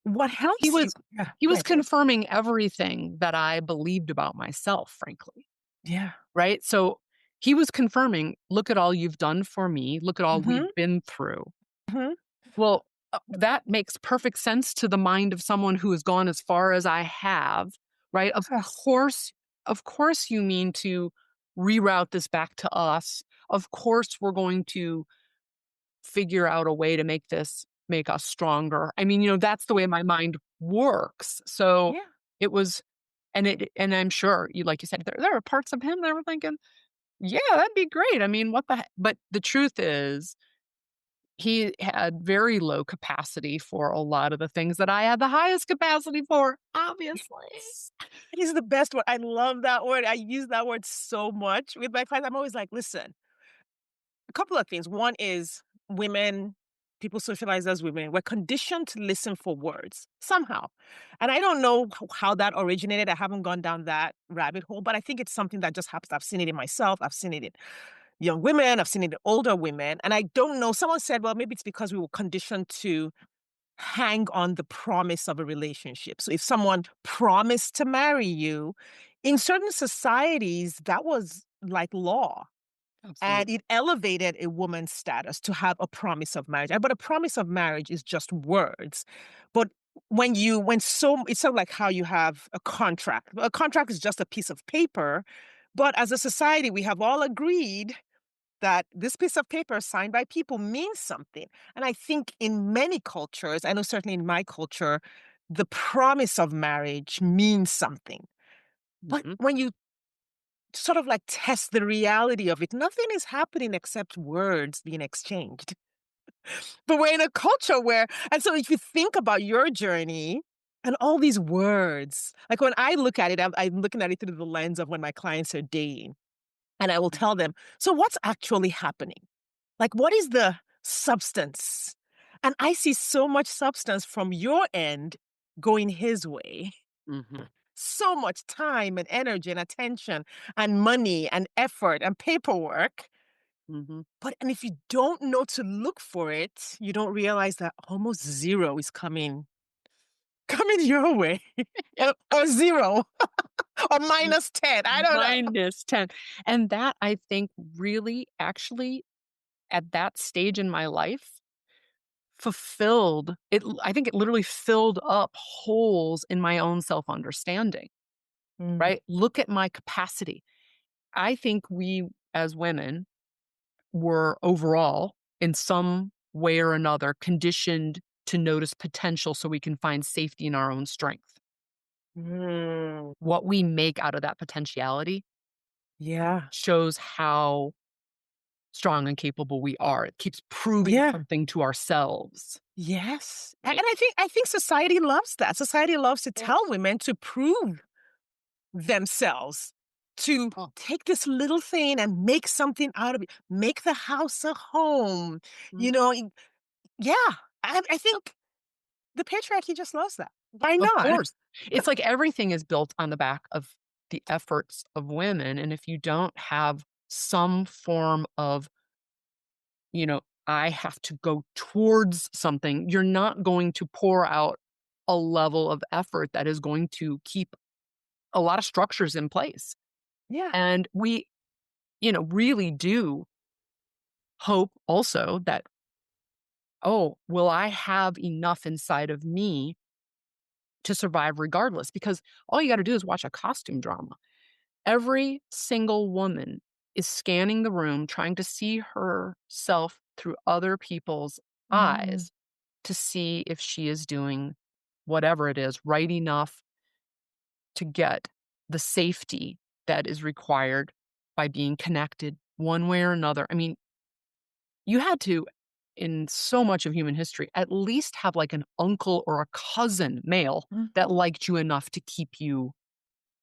What He helps you? was Yeah, he go was ahead. confirming everything that I believed about myself, frankly, Yeah. right? So he was confirming, look at all you've done for me, look at all Mhm, we've been through. mhm. Well, that makes perfect sense to the mind of someone who has gone as far as I have, right? Yes. Of course you mean to reroute this back to us. Of course we're going to figure out a way to make us stronger. I mean, that's the way my mind works. So Yeah. it was and I'm sure you like you said there are parts of him that were thinking, "Yeah, that'd be great." I mean, what the but the truth is he had very low capacity for a lot of the things that I had the highest capacity for, obviously. It is the best word. I love that word. I use that word so much with my clients. I'm always like, "Listen, a couple of things. One is women, people socialize as women, we're conditioned to listen for words somehow. And I don't know how that originated. I haven't gone down that rabbit hole, but I think it's something that just happens. I've seen it in myself. I've seen it in young women. I've seen it in older women. And I don't know. Someone said, well, maybe it's because we were conditioned to hang on the promise of a relationship. So if someone promised to marry you, in certain societies, that was like law, and Absolutely. it elevated a woman's status to have a promise of marriage. But a promise of marriage is just words. But it's sort of like how you have a contract. A contract is just a piece of paper. But as a society, we have all agreed that this piece of paper signed by people means something. And I think in many cultures, I know certainly in my culture, the promise of marriage means something. But Mhm, when you sort of like test the reality of it, nothing is happening except words being exchanged. But we're in a culture where, and so if you think about your journey and all these words, like when I look at it, I'm looking at it through the lens of when my clients are dating. And I will mm, tell them, so what's actually happening? Like, what is the substance? And I see so much substance from your end going his way. mhm, So much time and energy and attention and money and effort and paperwork. mhm. But and if you don't know to look for it, you don't realize that almost zero is coming your way. Or zero or M minus 10. I don't know. -10. And that, I think, really actually, at that stage in my life, I think it literally filled up holes in my own self-understanding, Mm, right? Look at my capacity. I think we, as women, were overall, in some way or another, conditioned to notice potential so we can find safety in our own strength. mm, What we make out of that potentiality yeah. shows how strong and capable we are. It keeps proving Yeah. something to ourselves. Yes. And Right? I think society loves that. Society loves to Yeah. tell women to prove themselves to Oh, take this little thing and make something out of it, make the house a home, mhm. you know? Yeah, I think the patriarchy just loves that. Why Of not? course. It's like everything is built on the back of the efforts of women, and if you don't have some form of, I have to go towards something, you're not going to pour out a level of effort that is going to keep a lot of structures in place. Yeah. And we, really do hope also that, oh, will I have enough inside of me to survive regardless? Because all you got to do is watch a costume drama. Every single woman is scanning the room, trying to see herself through other people's Mhm. eyes to see if she is doing whatever it is right enough to get the safety that is required by being connected one way or another. I mean, you had to, in so much of human history, at least have like an uncle or a cousin male that Mhm. liked you enough to keep you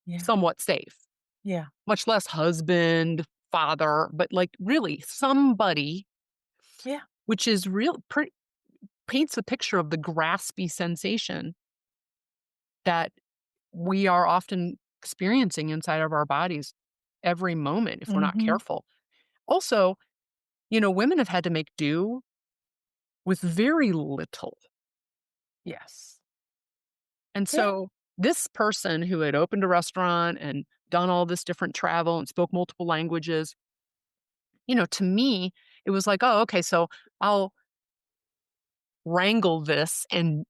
Yeah. somewhat safe, Yeah. much less husband, father, but like really somebody, Yeah. which is paints a picture of the graspy sensation that we are often experiencing inside of our bodies every moment if we're not Mhm. careful. Also, women have had to make do with very little. Yes. And Yeah. so this person who had opened a restaurant and done all this different travel and spoke multiple languages, to me, it was like, oh, okay, so I'll wrangle this and,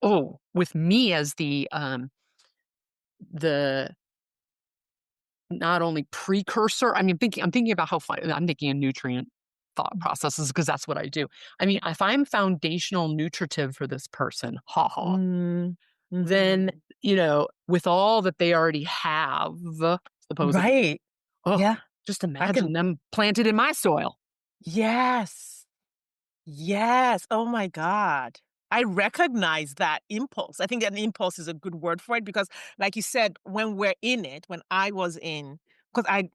oh, with me as the not only precursor, I mean, I'm thinking about how I'm thinking of nutrient thought processes because that's what I do. I mean, if I'm foundational nutritive for this person, ha ha, Mm. then, Mhm. with all that they already have, supposedly, Right. oh, Yeah. just I can imagine them planted in my soil. Yes. Yes. Oh my God. I recognize that impulse. I think that impulse is a good word for it because, like you said, when we're in it, when I was in, because I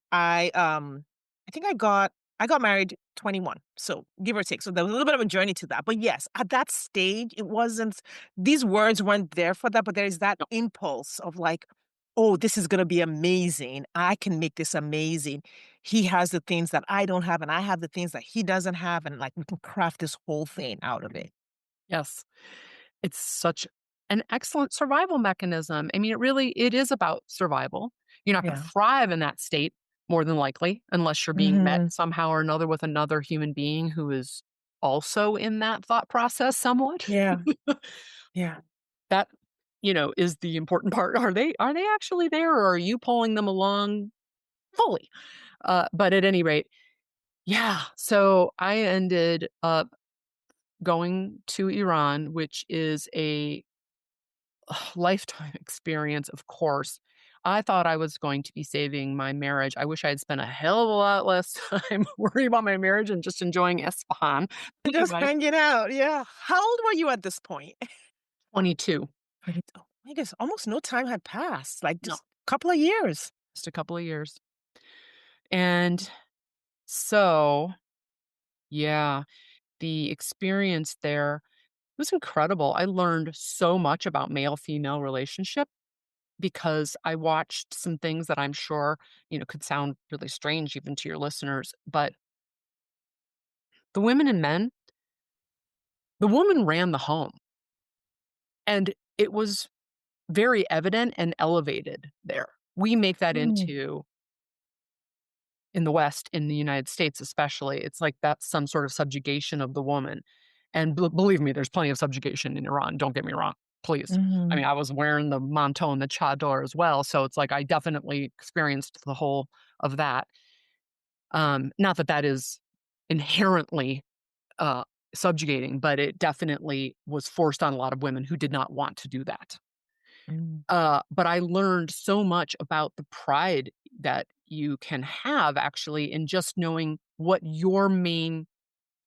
think I got married 21, so give or take. So there was a little bit of a journey to that. But yes, at that stage, it wasn't. These words weren't there for that. But there is that No. impulse of like, oh, this is gonna be amazing. I can make this amazing. He has the things that I don't have, and I have the things that he doesn't have, and, like, we can craft this whole thing out of it. Yes. It's such an excellent survival mechanism. I mean, it is about survival. You're not going to Yeah. thrive in that state more than likely unless you're being met Mhm. somehow or another with another human being who is also in that thought process somewhat. Yeah. Yeah. That, is the important part. Are they actually there or are you pulling them along fully? But at any rate, yeah. So I ended up going to Iran, which is a lifetime experience, of course. I thought I was going to be saving my marriage. I wish I had spent a hell of a lot less time worrying about my marriage and just enjoying Isfahan. Just Anyway, hanging out, yeah. How old were you at this point? 22. Right. Oh, I guess almost no time had passed, like, No, just a couple of years. just a couple of years. And so, yeah, the experience there was incredible. I learned so much about male female relationship because I watched some things that I'm sure, could sound really strange even to your listeners, but the women and men, the woman ran the home, and it was very evident and elevated there. We make that Mm. into in the West, in the United States especially, it's like that's some sort of subjugation of the woman, and believe me, there's plenty of subjugation in Iran, don't get me wrong, please. I Mhm. mean, I was wearing the manteau and the chador as well, so it's like I definitely experienced the whole of that. Not that that is inherently uh, subjugating, but it definitely was forced on a lot of women who did not want to do that. Mm. But I learned so much about the pride that you can have actually in just knowing what your main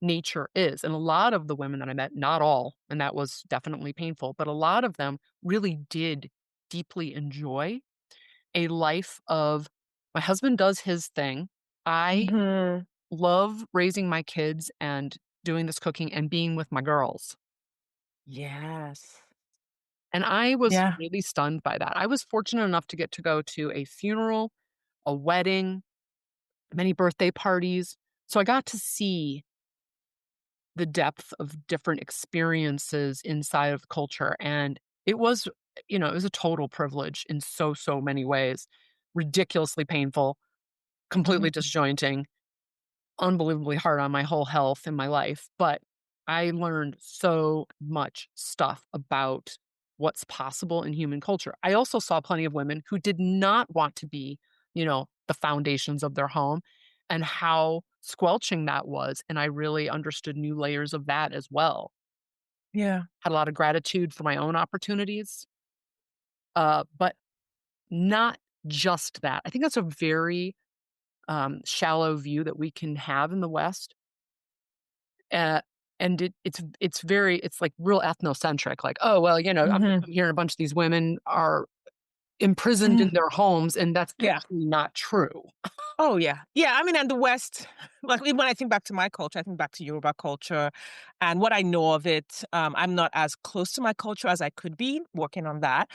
nature is. And a lot of the women that I met, not all, and that was definitely painful, but a lot of them really did deeply enjoy a life of My husband does his thing. I Mhm. love raising my kids and doing this cooking and being with my girls. Yes. And I was Yeah. really stunned by that. I was fortunate enough to get to go to a funeral, a wedding, many birthday parties. So I got to see the depth of different experiences inside of the culture. And it was, it was a total privilege in so, so many ways. Ridiculously painful, completely Mhm. disjointing, unbelievably hard on my whole health and my life, but I learned so much stuff about what's possible in human culture. I also saw plenty of women who did not want to be, the foundations of their home and how squelching that was. And I really understood new layers of that as well. Yeah. Had a lot of gratitude for my own opportunities, but not just that. I think that's a very shallow view that we can have in the West. Uh, and it's like real ethnocentric, like, "Oh, well, I'm Mhm. hearing a bunch of these women are imprisoned in Mm. their homes," and that's Yeah. actually not true. Oh, yeah. Yeah, I mean, and the West, like, when I think back to my culture, I think back to Yoruba culture and what I know of it. I'm not as close to my culture as I could be, working on that.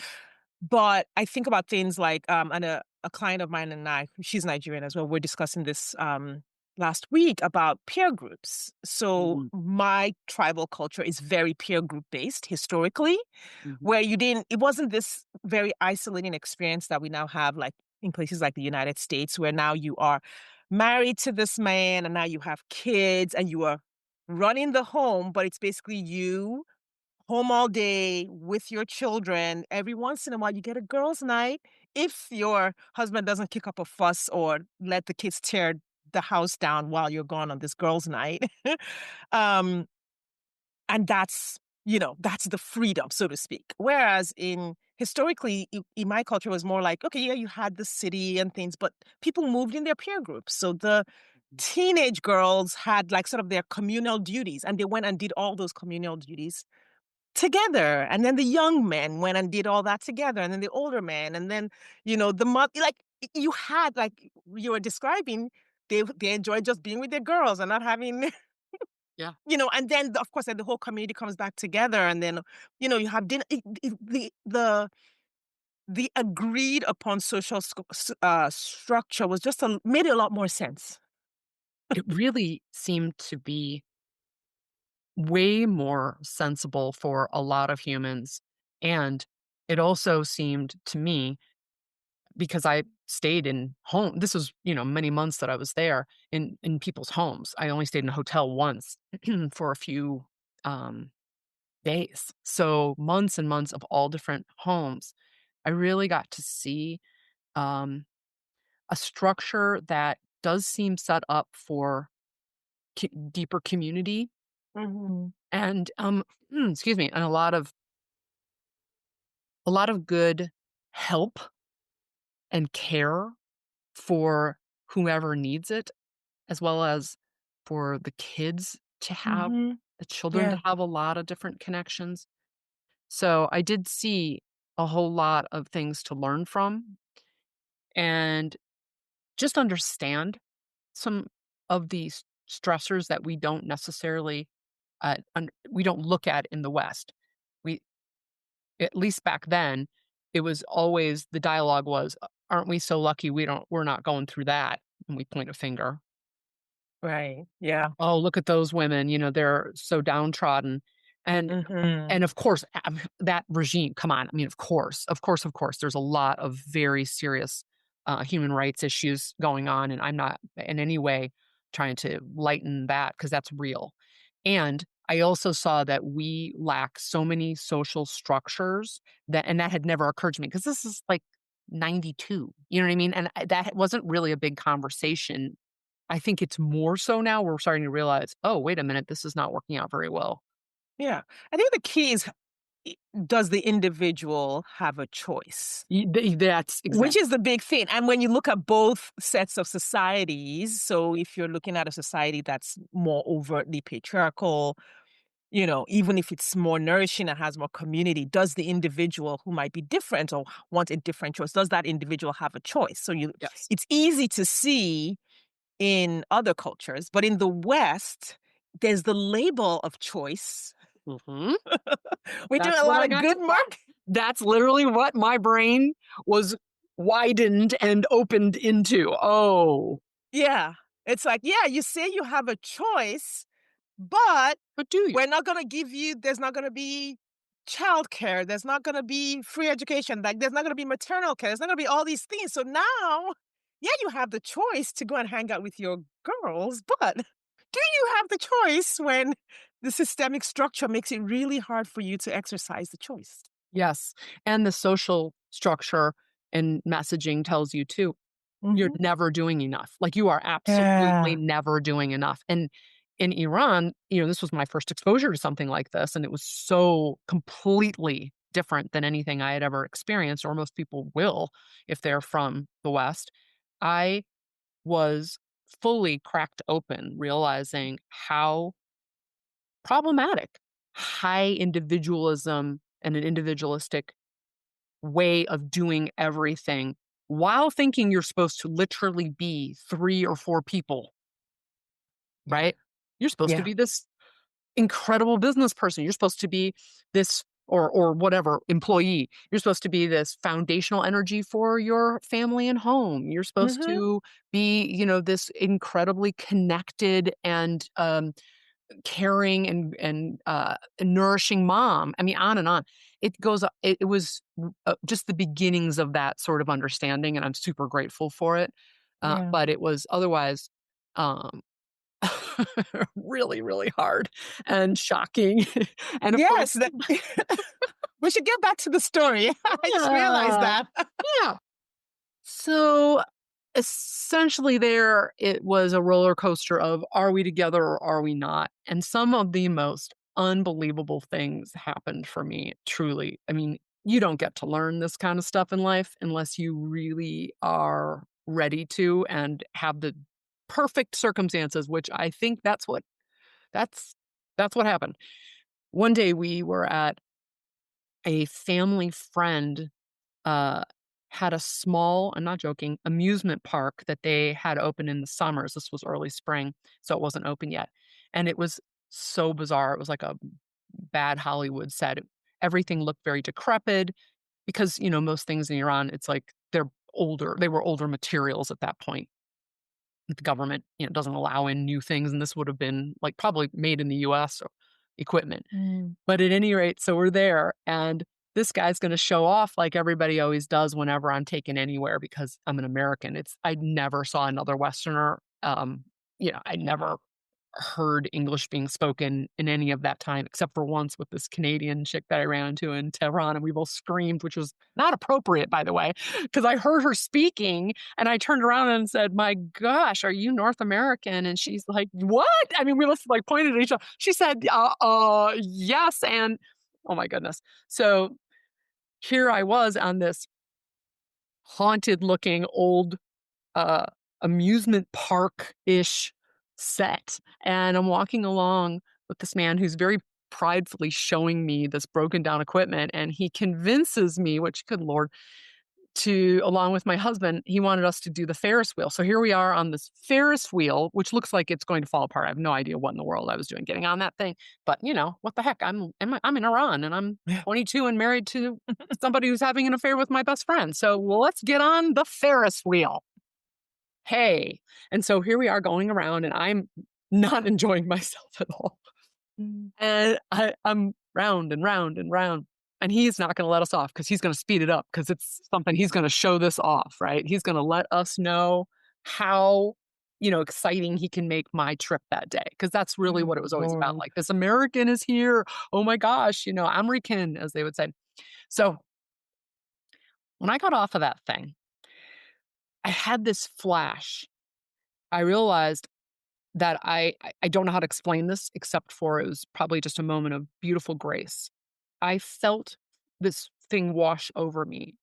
But I think about things like, and a client of mine and I, she's Nigerian as well, we're discussing this last week about peer groups. So Mhm, my tribal culture is very peer group based historically, mhm, where it wasn't this very isolating experience that we now have, like in places like the United States, where now you are married to this man and now you have kids and you are running the home, but it's basically you home all day with your children. Every once in a while, you get a girls' night if your husband doesn't kick up a fuss or let the kids tear the house down while you're gone on this girls' night. um, and that's the freedom, so to speak. Whereas in historically, in my culture, it was more like, okay, yeah, you had the city and things, but people moved in their peer groups. So the mhm. teenage girls had like sort of their communal duties, and they went and did all those communal duties together. And then the young men went and did all that together. And then the older men, and then, the mother, like you had, like you were describing, they enjoyed just being with their girls and not having, Yeah. and then of course then the whole community comes back together. And then, you have dinner. The agreed upon social structure was just made a lot more sense. It really seemed to be way more sensible for a lot of humans, and it also seemed to me, because I stayed in home, this was, many months that I was there in people's homes. I only stayed in a hotel once for a few, um, days. So, months and months of all different homes. I really got to see, um, a structure that does seem set up for deeper community Mhm. and, excuse me, and a lot of good help and care for whoever needs it, as well as for the kids to have Mhm. the children to Yeah. have a lot of different connections. So I did see a whole lot of things to learn from and just understand some of these stressors that we don't necessarily we don't look at in the West. We, at least back then, it was always the dialogue was, "Aren't we so lucky we're not going through that?" And we point a finger. Right. Yeah. "Oh, look at those women, they're so downtrodden." And Mhm. and of course, that regime, come on, I mean, of course, there's a lot of very serious, human rights issues going on, and I'm not in any way trying to lighten that because that's real. And I also saw that we lack so many social structures that had never occurred to me because this is like 92, you know what I mean? And that wasn't really a big conversation. I think it's more so now we're starting to realize, "Oh, wait a minute, this is not working out very well." Yeah. I think the key is, does the individual have a choice? That's Which exact is the big thing. And when you look at both sets of societies, so if you're looking at a society that's more overtly patriarchal, even if it's more nourishing and has more community, does the individual who might be different or want a different choice, does that individual have a choice? So Yes. it's easy to see in other cultures, but in the West, there's the label of choice. Hmm. We do That's a what lot I of got to. good mark. That's literally what my brain was widened and opened into. Oh, Yeah. It's like, yeah, you say you have a choice, but but do you? we're not gonna give you there's not gonna be childcare, there's not gonna be free education, like, there's not gonna be maternal care, there's not gonna be all these things, so now, yeah, you have the choice to go and hang out with your girls, but do you have the choice when the systemic structure makes it really hard for you to exercise the choice? Yes. And the social structure and messaging tells you too, you're Mhm. never doing enough. Like you are absolutely Yeah. never doing enough. And in Iran, this was my first exposure to something like this. And it was so completely different than anything I had ever experienced, or most people will if they're from the West. I was fully cracked open, realizing how problematic high individualism and an individualistic way of doing everything while thinking you're supposed to literally be 3 or 4 people, Yeah. right? You're supposed to Yeah. be this incredible business person. You're supposed to be this or whatever employee. You're supposed to be this foundational energy for your family and home. You're supposed Mhm. to be, this incredibly connected and caring and nourishing mom. I mean, on and on. It goes. It was just the beginnings of that sort of understanding, and I'm super grateful for it. Yeah. But it was otherwise um, really, really hard and shocking. And of course, Yes, that we should get back to the story. I just realized yeah, that. yeah. So essentially, there it was a roller coaster of are we together or are we not? And some of the most unbelievable things happened for me, truly. I mean, you don't get to learn this kind of stuff in life unless you really are ready to and have the perfect circumstances, which I think that's that's what happened. One day we were at a family friend uh, had a small, I'm not joking, amusement park that they had open in the summers. This was early spring, so it wasn't open yet. And it was so bizarre. It was like a bad Hollywood set. Everything looked very decrepit because, most things in Iran, it's like they're older. They were older materials at that point. The government, doesn't allow in new things. And this would have been like probably made in the US or equipment. Mm. But at any rate, so we're there, and this guy's gonna show off like everybody always does whenever I'm taken anywhere because I'm an American. I never saw another Westerner. I never heard English being spoken in any of that time, except for once with this Canadian chick that I ran into in Tehran, and we both screamed, which was not appropriate, by the way, because I heard her speaking, and I turned around and said, "My gosh, are you North American?" And she's like, "What?" I mean, we both like pointed at each other. She said, yes," and oh my goodness. So here I was on this haunted looking old uh, amusement park-ish set, and I'm walking along with this man who's very pridefully showing me this broken down equipment, and he convinces me, which good lord, to along with my husband, he wanted us to do the Ferris wheel. So here we are on this Ferris wheel, which looks like it's going to fall apart. I have no idea what in the world I was doing getting on that thing, but what the heck? I'm in Iran and I'm Yeah. 22 and married to somebody who's having an affair with my best friend. So well, let's get on the Ferris wheel. Hey. And so here we are going around and I'm not enjoying myself at all. Mm. And I'm round and round and round. And he's not going to let us off because he's going to speed it up because it's something he's going to show this off, right? He's going to let us know how, exciting he can make my trip that day. Because that's really Oh, what it was always about. Lord. Like, this American is here. Oh my gosh, American, as they would say. So when I got off of that thing, I had this flash. I realized that I don't know how to explain this except for it was probably just a moment of beautiful grace. I felt this thing wash over me.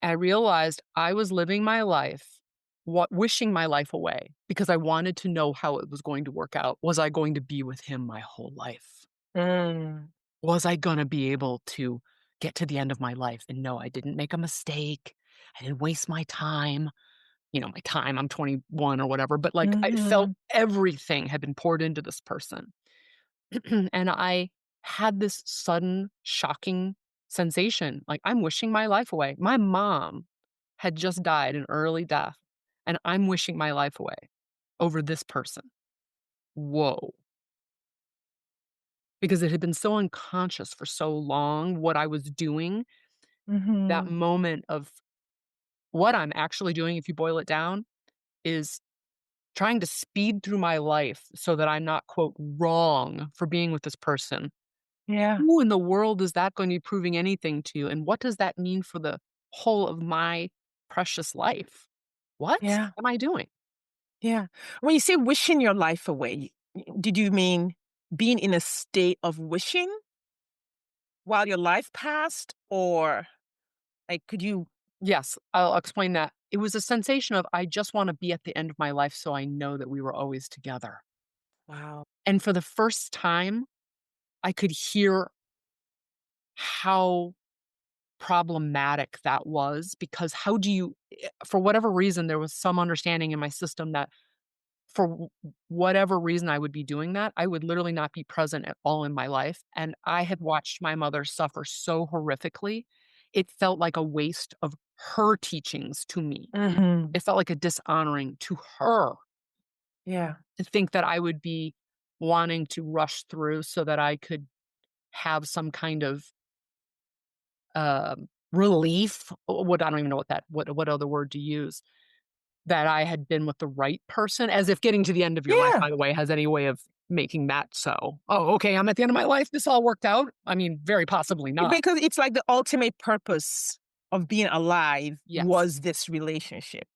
I realized I was living my life wishing my life away because I wanted to know how it was going to work out. Was I going to be with him my whole life? Mm. Was I gonna be able to get to the end of my life and know I didn't make a mistake? I didn't waste my time. My time, I'm 21 or whatever, but, like, I felt Mhm. everything had been poured into this person. And I had this sudden, shocking sensation, like, I'm wishing my life away. My mom had just died an early death, and I'm wishing my life away over this person. Whoa. Because it had been so unconscious for so long what I was doing, that Mhm. moment of what I'm actually doing, if you boil it down, is trying to speed through my life so that I'm not, quote, "wrong" for being with this person. Yeah. Who in the world is that going to be proving anything to, and what does that mean for the whole of my precious life? What Yeah. am I doing? Yeah. When you say wishing your life away, did you mean being in a state of wishing while your life passed? Or, like, could you Yes, I'll explain that. It was a sensation of, I just wanna be at the end of my life so I know that we were always together. Wow. And for the first time, I could hear how problematic that was, because how do you for whatever reason, there was some understanding in my system that for whatever reason I would be doing that, I would literally not be present at all in my life, and I had watched my mother suffer so horrifically, it felt like a waste of her teachings to me. Mhm. It felt like a dishonoring to her Yeah. to think that I would be wanting to rush through so that I could have some kind of, relief. What I don't even know what other word to use, that I had been with the right person, as if getting to the end of your life, Yeah. by the way, has any way of making that so. "Oh, okay, I'm at the end of my life, this all worked out?" I mean, very possibly not. Because it's like the ultimate purpose of being alive Yes. was this relationship.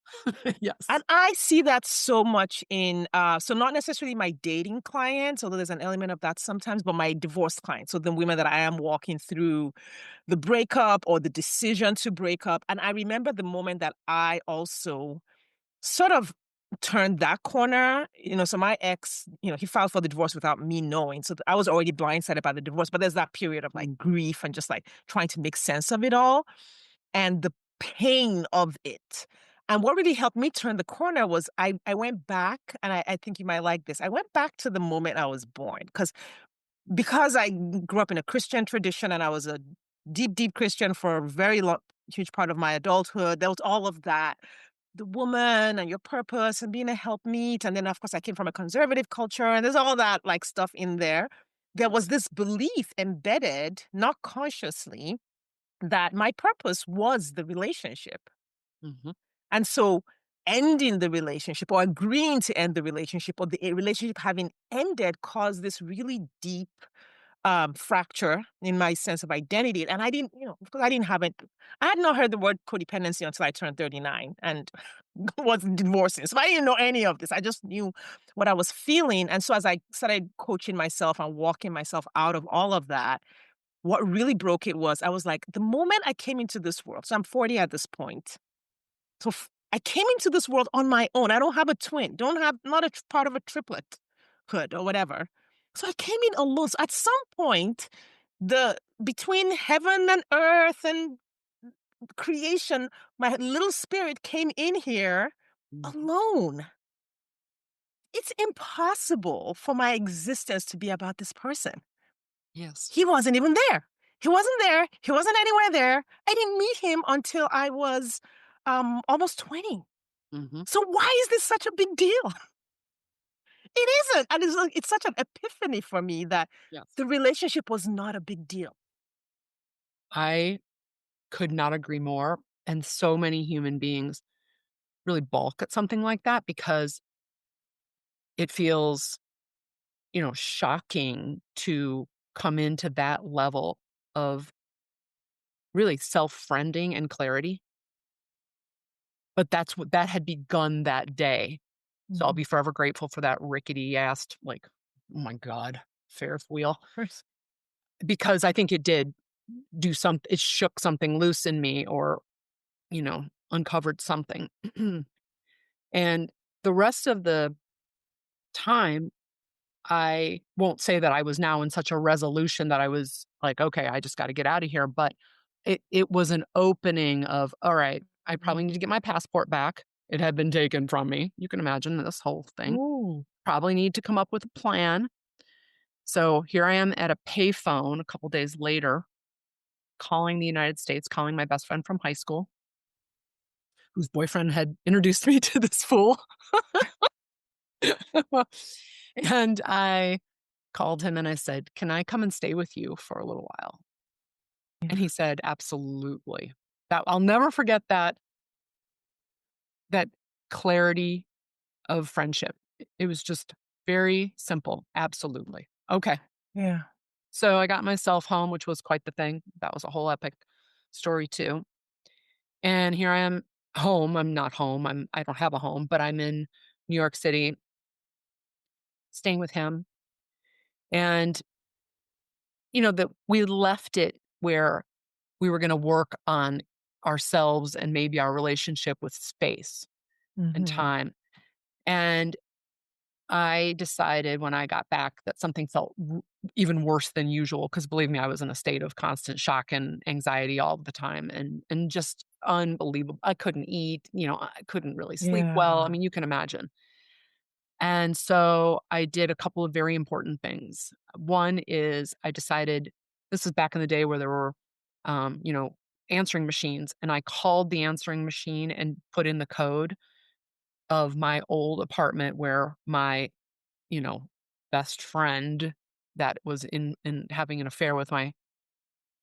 Yes. And I see that so much in, so not necessarily my dating clients, although there's an element of that sometimes, but my divorced clients. So the women that I am walking through the breakup or the decision to break up. And I remember the moment that I also sort of turned that corner. So my ex, he filed for the divorce without me knowing. So I was already blindsided by the divorce, but there's that period of like grief and just like trying to make sense of it all and the pain of it. And what really helped me turn the corner was I went back, and I think you might like this. I went back to the moment I was born because I grew up in a Christian tradition and I was a deep, deep Christian for a very long, huge part of my adulthood. There was all of that, the woman and your purpose and being a helpmeet. And then, of course, I came from a conservative culture, and there's all that like stuff in there. There was this belief embedded, not consciously, that my purpose was the relationship. Mhm. And so ending the relationship or agreeing to end the relationship or the relationship having ended caused this really deep fracture in my sense of identity. And I didn't, because I had not heard the word codependency until I turned 39 and was divorcing. So I didn't know any of this. I just knew what I was feeling. And so as I started coaching myself and walking myself out of all of that, what really broke it was I was like, the moment I came into this world, so I'm 40 at this point. So I came into this world on my own. I don't have a twin, don't have, not a part of a triplet hood or whatever. So I came in alone. So at some point, the between heaven and earth and creation, my little spirit came in here Mhm. alone. It's impossible for my existence to be about this person. Yes. He wasn't even there. He wasn't there. He wasn't anywhere there. I didn't meet him until I was almost 20. Mhm. So why is this such a big deal? It isn't. And it's such an epiphany for me that Yes. the relationship was not a big deal. I could not agree more, and so many human beings really balk at something like that because it feels, shocking to come into that level of really self-friending and clarity, but that's what that had begun that day. So I'll Mhm. be forever grateful for that rickety-assed, like, oh my god, Ferris wheel, Course. because I think it did it shook something loose in me, or, uncovered something. And the rest of the time, I won't say that I was now in such a resolution that I was like, okay, I just got to get out of here. But it was an opening of, all right, I probably need to get my passport back. It had been taken from me. You can imagine this whole thing. Ooh. Probably need to come up with a plan. So here I am at a payphone a couple days later, calling the United States, calling my best friend from high school, whose boyfriend had introduced me to this fool. And I called him and I said, "Can I come and stay with you for a little while?" And he said, "Absolutely." That I'll never forget that clarity of friendship. It was just very simple. Absolutely. Okay. Yeah. So I got myself home, which was quite the thing. That was a whole epic story too. And here I am home. I'm not home. I don't have a home, but I'm in New York City staying with him. And that we left it where we were going to work on ourselves and maybe our relationship with space and Mhm. time. And I decided when I got back that something felt even worse than usual because believe me, I was in a state of constant shock and anxiety all the time and just unbelievable. I couldn't eat, I couldn't really sleep well. I Yeah. mean, you can imagine. And so I did a couple of very important things. One is I decided this is back in the day where there were, um, you know, answering machines, and I called the answering machine and put in the code of my old apartment where my, you know, best friend that was in having an affair with my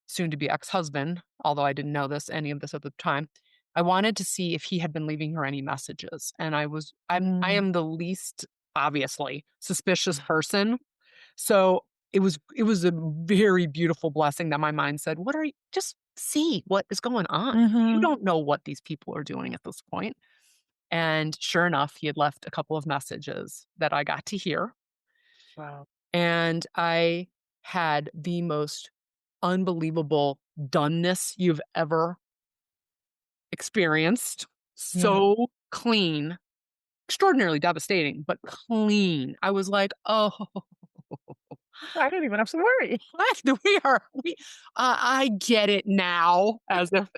soon to be ex-husband, although I didn't know any of this at the time. I wanted to see if he had been leaving her any messages. And I Mm. am the least obviously suspicious person. So it was a very beautiful blessing that my mind said, "What are you just see what is going on. You Mhm. don't know what these people are doing at this point." And sure enough, he had left a couple of messages that I got to hear. Wow. And I had the most unbelievable doneness you've ever experienced. Yeah. So clean, extraordinarily devastating, but clean. I was like, "Oh, I don't even have to worry. what? I get it now." As if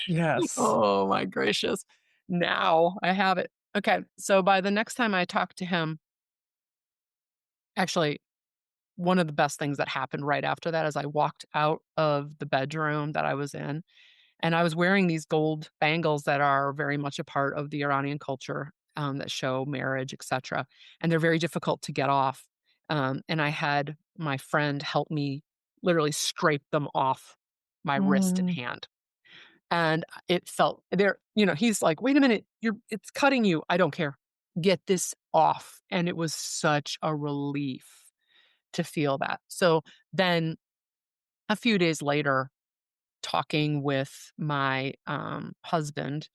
Yes. oh my gracious. Now I have it. Okay, so by the next time I talk to him, actually, one of the best things that happened right after that is I walked out of the bedroom that I was in, and I was wearing these gold bangles that are very much a part of the Iranian culture, that show marriage, etcetera, and they're very difficult to get off, and I had my friend help me literally scrape them off my wrist and Mm. hand, and it felt he's like, "Wait a minute, it's cutting you." "I don't care. Get this off," and it was such a relief to feel that. So then a few days later, talking with my husband,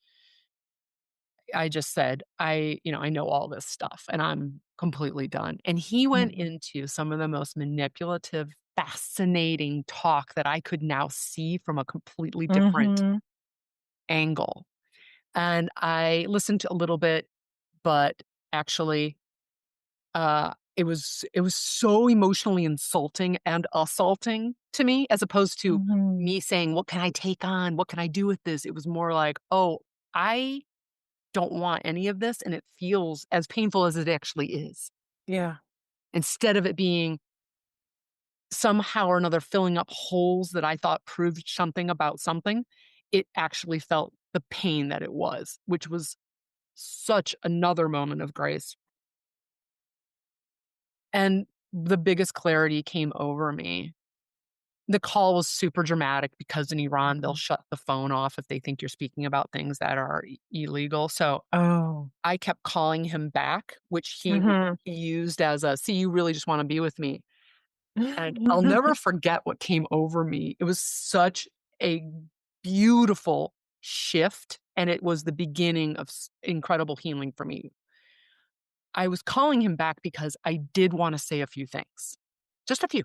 I just said, I know all this stuff and I'm completely done. And he went Mhm. into some of the most manipulative, fascinating talk that I could now see from a completely different Mhm. angle. And I listened to a little bit, but actually it was so emotionally insulting and assaulting to me as opposed to Mhm. me saying, "What can I take on? What can I do with this?" It was more like, "Oh, I don't want any of this, and it feels as painful as it actually is." Yeah. Instead of it being somehow or another filling up holes that I thought proved something about something, it actually felt the pain that it was, which was such another moment of grace. And the biggest clarity came over me. The call was super dramatic because in Iran, they'll Mhm. shut the phone off if they think you're speaking about things that are illegal. So Oh. I kept calling him back, which Mhm. he used as a, "See, you really just wanna be with me." And I'll never forget what came over me. It was such a beautiful shift, and it was the beginning of incredible healing for me. I was calling him back because I did wanna say a few things. Just a few.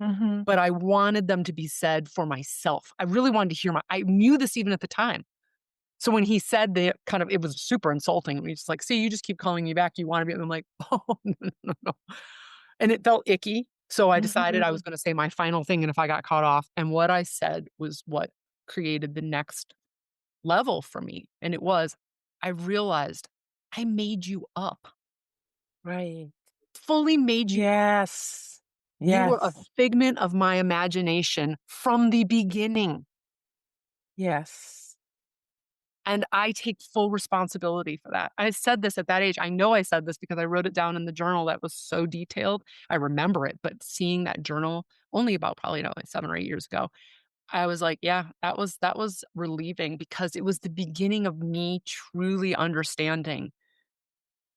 Mhm. But I wanted them to be said for myself. I really wanted to hear I knew this even at the time. So when he said that, it was super insulting. He's like, see, you just keep calling me back. You want to be. I'm like, oh, no, no, no. And it felt icky. So I decided I was Mhm. going to say my final thing. And if I got caught off, and what I said was what created the next level for me. And it was, I realized I made you up, Right. fully made you. Yes. You were a Yes. figment of my imagination from the beginning. Yes. And I take full responsibility for that. I said this at that age. I know I said this because I wrote it down in the journal that was so detailed. I remember it, but seeing that journal only about probably like 7 or 8 years ago, I was like, yeah, that was relieving because it was the beginning of me truly understanding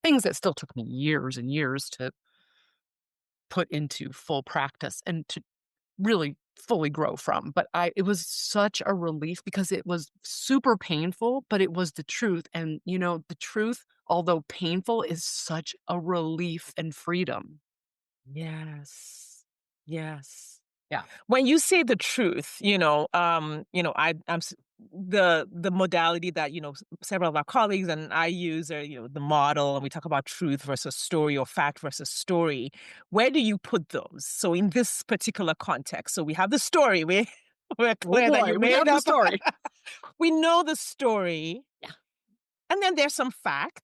things that still took me years and years to put into full practice and to really fully grow from. But it was such a relief because it was super painful, but it was the truth. And the truth, although painful, is such a relief and freedom. Yes. Yes. Yeah. When you say the truth, the modality that several of our colleagues and I use are the model, and we talk about truth versus story or fact versus story. Where do you put those? So in this particular context, so we have the story. We're Oh clear that you boy, we made have the up. story. We know the story, Yeah. and then there's some facts,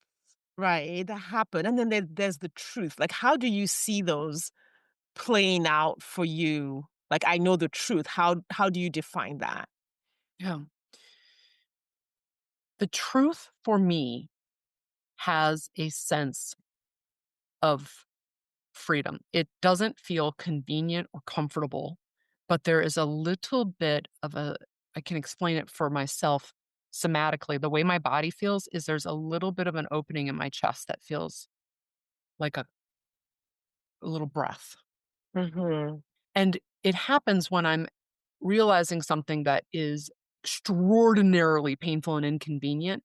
right, that happen, and then there's the truth. Like, how do you see those playing out for you? Like, I know the truth. How do you define that? Yeah. The truth for me has a sense of freedom. It doesn't feel convenient or comfortable, but there is a little bit of I can explain it for myself somatically. The way my body feels is there's a little bit of an opening in my chest that feels like a little breath. Mhm. And it happens when I'm realizing something that is extraordinarily painful and inconvenient,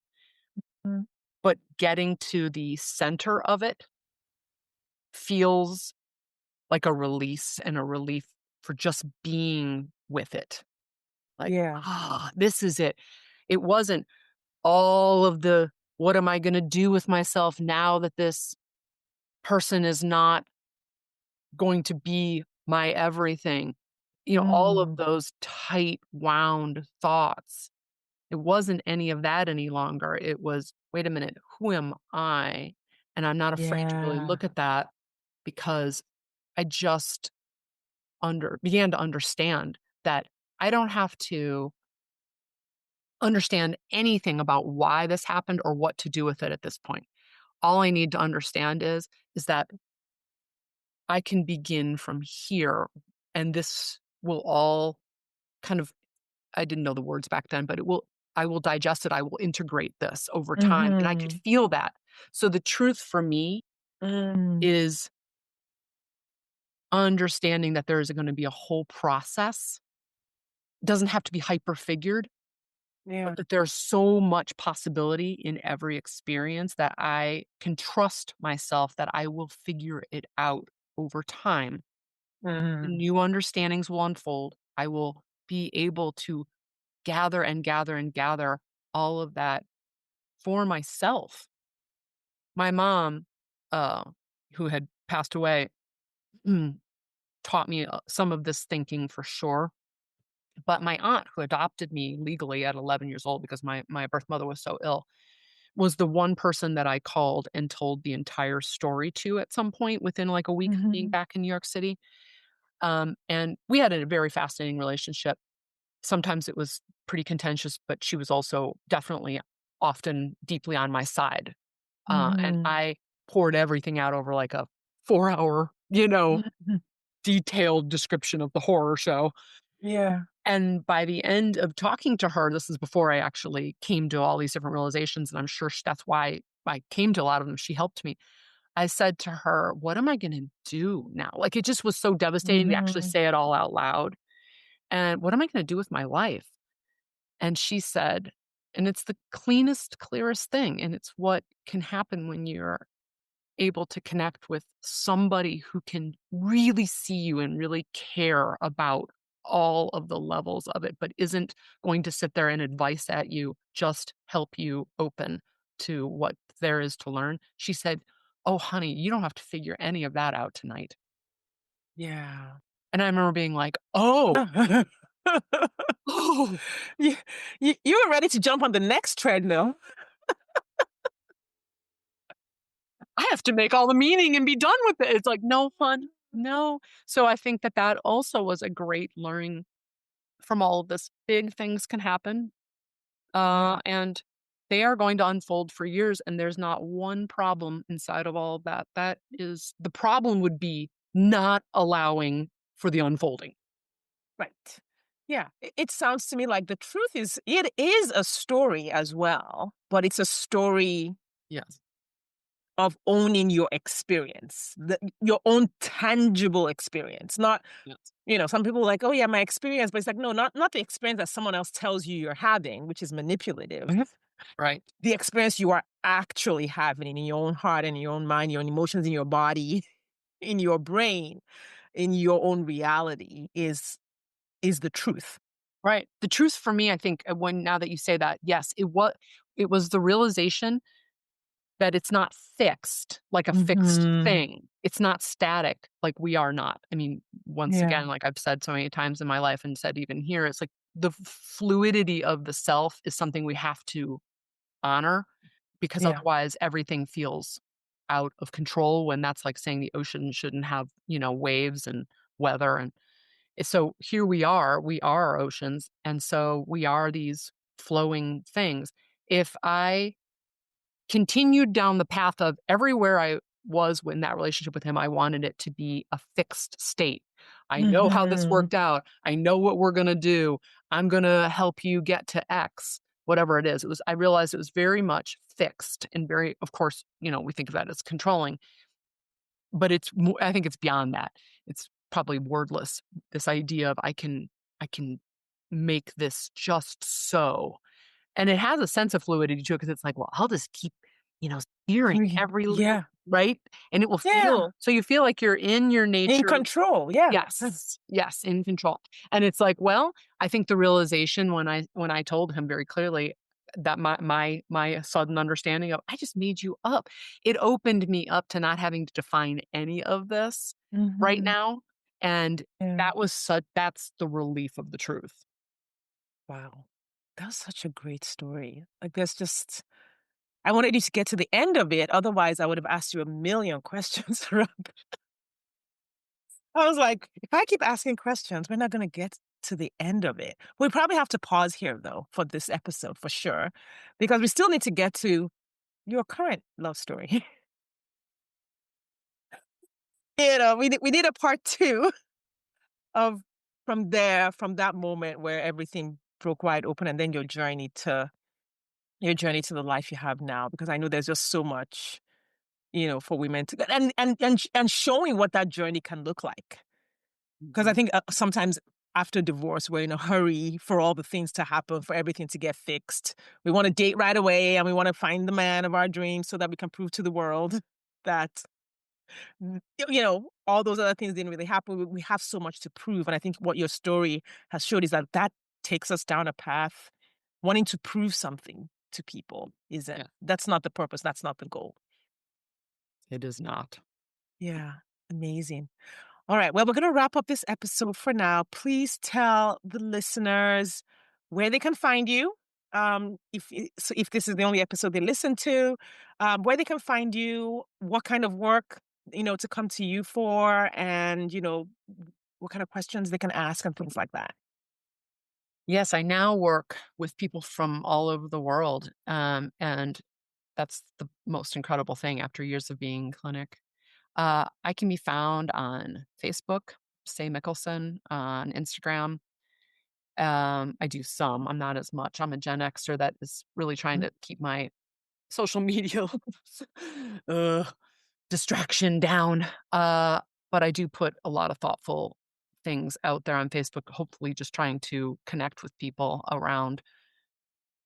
Mm. but getting to the center of it feels like a release and a relief for just being with it. Like, Yeah. this is it. It wasn't all of the, what am I gonna do with myself now that this person is not going to be my everything? All of Mm. those tight wound thoughts. It wasn't any of that any longer. It was, wait a minute, who am I? And I'm not afraid to really Yeah. look at that because I just began to understand that I don't have to understand anything about why this happened or what to do with it at this point. All I need to understand is that I can begin from here, and this will all kind of, I didn't know the words back then, but I will digest it. I will integrate this over time, and I could Mhm. feel that. So the truth for me Mm. is understanding that there is going to be a whole process. It doesn't have to be hyper figured, Yeah. but that there's so much possibility in every experience that I can trust myself that I will figure it out over time. The Mhm. new understandings will unfold. I will be able to gather and gather and gather all of that for myself. My mom, uh, who had passed away, taught me some of this thinking for sure. But my aunt, who adopted me legally at 11 years old because my birth mother was so ill, was the one person that I called and told the entire story to at some point within like a week of being Mhm. back in New York City. And we had a very fascinating relationship. Sometimes it was pretty contentious, but she was also definitely often deeply on my side. And Mhm. I poured everything out over like a 4 hour, Mhm. detailed description of the horror show. Yeah. And by the end of talking to her, this is before I actually came to all these different realizations, and I'm sure that's why I came to a lot of them. She helped me. I said to her, "What am I gonna do now?" Like, it just was so devastating to actually Mhm. say it all out loud. And, "What am I gonna do with my life?" And she said, and it's the cleanest, clearest thing, and it's what can happen when you're able to connect with somebody who can really see you and really care about all of the levels of it, but isn't going to sit there and advice at you, just help you open to what there is to learn. She said, "Oh, honey, you don't have to figure any of that out tonight." Yeah. And I remember being like, "Oh, oh, You you were ready to jump on the next treadmill. I have to make all the meaning and be done with it." It's like, "No, fun, no." So I think that that also was a great learning from all of this. Big things can happen, Yeah. and they are going to unfold for years, and there's not one problem inside of all of that. That is the problem would be not allowing for the unfolding. Right. Yeah. It sounds to me like the truth is it is a story as well, but it's a story Yes. of owning your experience, your own tangible experience. Not, Yes. some people are like, oh yeah, my experience, but it's like, no, not the experience that someone else tells you you're having, which is manipulative. Mhm. Right. The experience you are actually having in your own heart and your own mind, your own emotions in your body, in your brain, in your own reality is the truth. Right. The truth for me, I think, when now that you say that, yes, it was the realization that it's not fixed, like a fixed Mhm. thing. It's not static like we are not. I mean, once Yeah. again, like I've said so many times in my life and said even here, it's like the fluidity of the self is something we have to honor because Yeah. otherwise everything feels out of control when that's like saying the ocean shouldn't have, waves and weather and so here we are our oceans and so we are these flowing things. If I continued down the path of everywhere I was in that relationship with him, I wanted it to be a fixed state. I know how this Mhm. worked out. I know what we're going to do. I'm going to help you get to X, whatever it is. I realized it was very much fixed and very, of course, we think of that as controlling, but I think it's beyond that. It's probably wordless. This idea of I can make this just so and it has a sense of fluidity to it because it's like, well, I'll just keep, steering every little Yeah. right? And it will Yeah. feel so you feel like you're in your In nature. control. Yeah. Yes. Yes, in control. And it's like, well, I think the realization when I told him very clearly that my sudden understanding of I just made you up. It opened me up to not having to define any of this right Mhm. now. And Yeah. that's the relief of the truth. Wow. That was such a great story. Like, there's just I wanted you to get to the end of it, otherwise I would have asked you a million questions around I was like, "If I keep asking questions, we're not gonna get to the end of it." We probably have to pause here, though, for this episode for sure, because we still need to get to your current love story. We need a part 2 of from that moment where everything broke wide open, and then your journey to the life you have now, because I know there's just so much, for women to get and showing what that journey can look like. Because I Mhm. think, sometimes after divorce, we're in a hurry for all the things to happen, for everything to get fixed. We wanna date right away, and we wanna find the man of our dreams so that we can prove to the world that, all those other things didn't really happen. We have so much to prove, and I think what your story has showed is that that takes us down a path wanting to prove something to people isn't Yeah, that's not the purpose, that's not the goal. it is not. Yeah, amazing. All right. Well, we're going to wrap up this episode for now. Please tell the listeners where they can find you. If this is the only episode they listen to, where they can find you, what kind of work, to come to you for, and, what kind of questions they can ask and things like that. Yes, I now work with people from all over the world, and that's the most incredible thing after years of being in clinic. I can be found on Facebook, Sade Mickelson, on Instagram. I do some, I'm not as much. I'm a Gen Xer that is really trying to keep my social media uh, distraction down. But I do put a lot of thoughtful things out there on Facebook, hopefully just trying to connect with people around,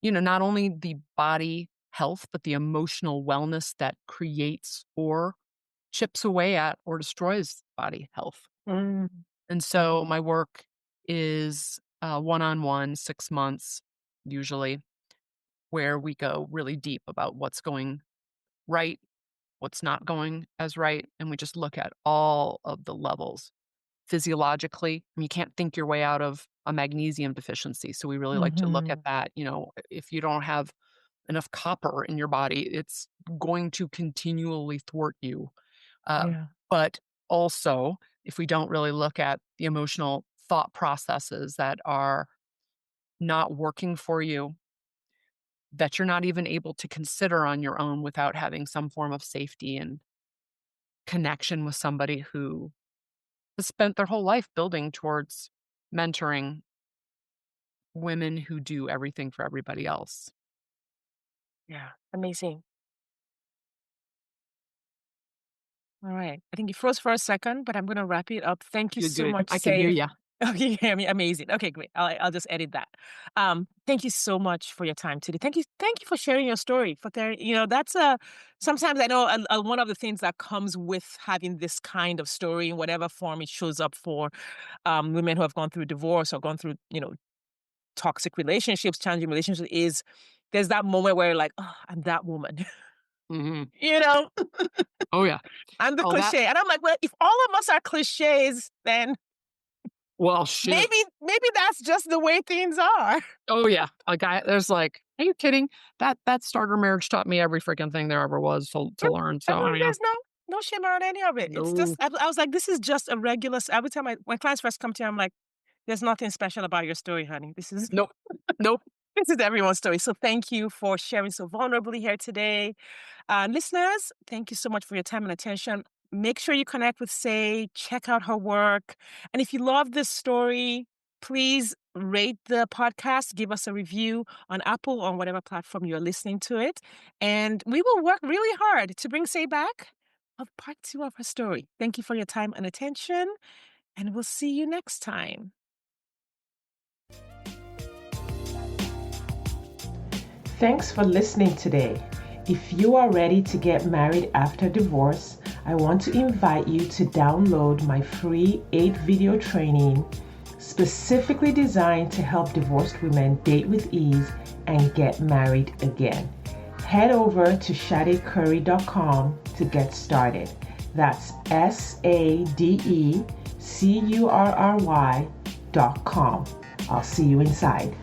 not only the body health, but the emotional wellness that creates or chips away at or destroys body health. Mm, And yeah. so my work is one-on-one, 6 months usually, where we go really deep about what's going right, what's not going as right, and we just look at all of the levels. Physiologically, you can't think your way out of a magnesium deficiency, so we really like to look at Mm-hmm. that. If you don't have enough copper in your body, it's going to continually thwart you. Um, Yeah. but also, if we don't really look at the emotional thought processes that are not working for you, that you're not even able to consider on your own without having some form of safety and connection with somebody who has spent their whole life building towards mentoring women who do everything for everybody else. Yeah. Amazing. All right. I think you froze for a second, but I'm going to wrap it up. Thank you Good, so good. much, I can hear Say. you. Oh, you hear me? Amazing. Okay, great. I'll just edit that. Thank you so much for your time today. Thank you for sharing your story. That's sometimes I know one of the things that comes with having this kind of story in whatever form it shows up for women who have gone through divorce or gone through toxic relationships, challenging relationships is there's that moment where you're like, oh, I'm that woman. Hmm. you know, Oh, yeah. I'm the Oh, that, cliche. And I'm like, well, if all of us are cliches, then well, shoot. maybe that's just the way things are. Oh, yeah. There's like, are you kidding? That starter marriage taught me every freaking thing there ever was to learn. I So, I mean, mean, there's no shame around any of it. It's no, just I was like, this is just a regular. Every time when clients first come to me, I'm like, there's nothing special about your story, honey. This is nope, nope. this is everyone's story. So thank you for sharing so vulnerably here today. Listeners, thank you so much for your time and attention. Make sure you connect with Say, check out her work. And if you love this story, please rate the podcast, give us a review on Apple or on whatever platform you're listening to it. And we will work really hard to bring Say back of part 2 of her story. Thank you for your time and attention, and we'll see you next time. Thanks for listening today. If you are ready to get married after divorce, I want to invite you to download my free 8-video training specifically designed to help divorced women date with ease and get married again. Head over to sadecurry.com to get started. That's SADECURRY.com. I'll see you inside.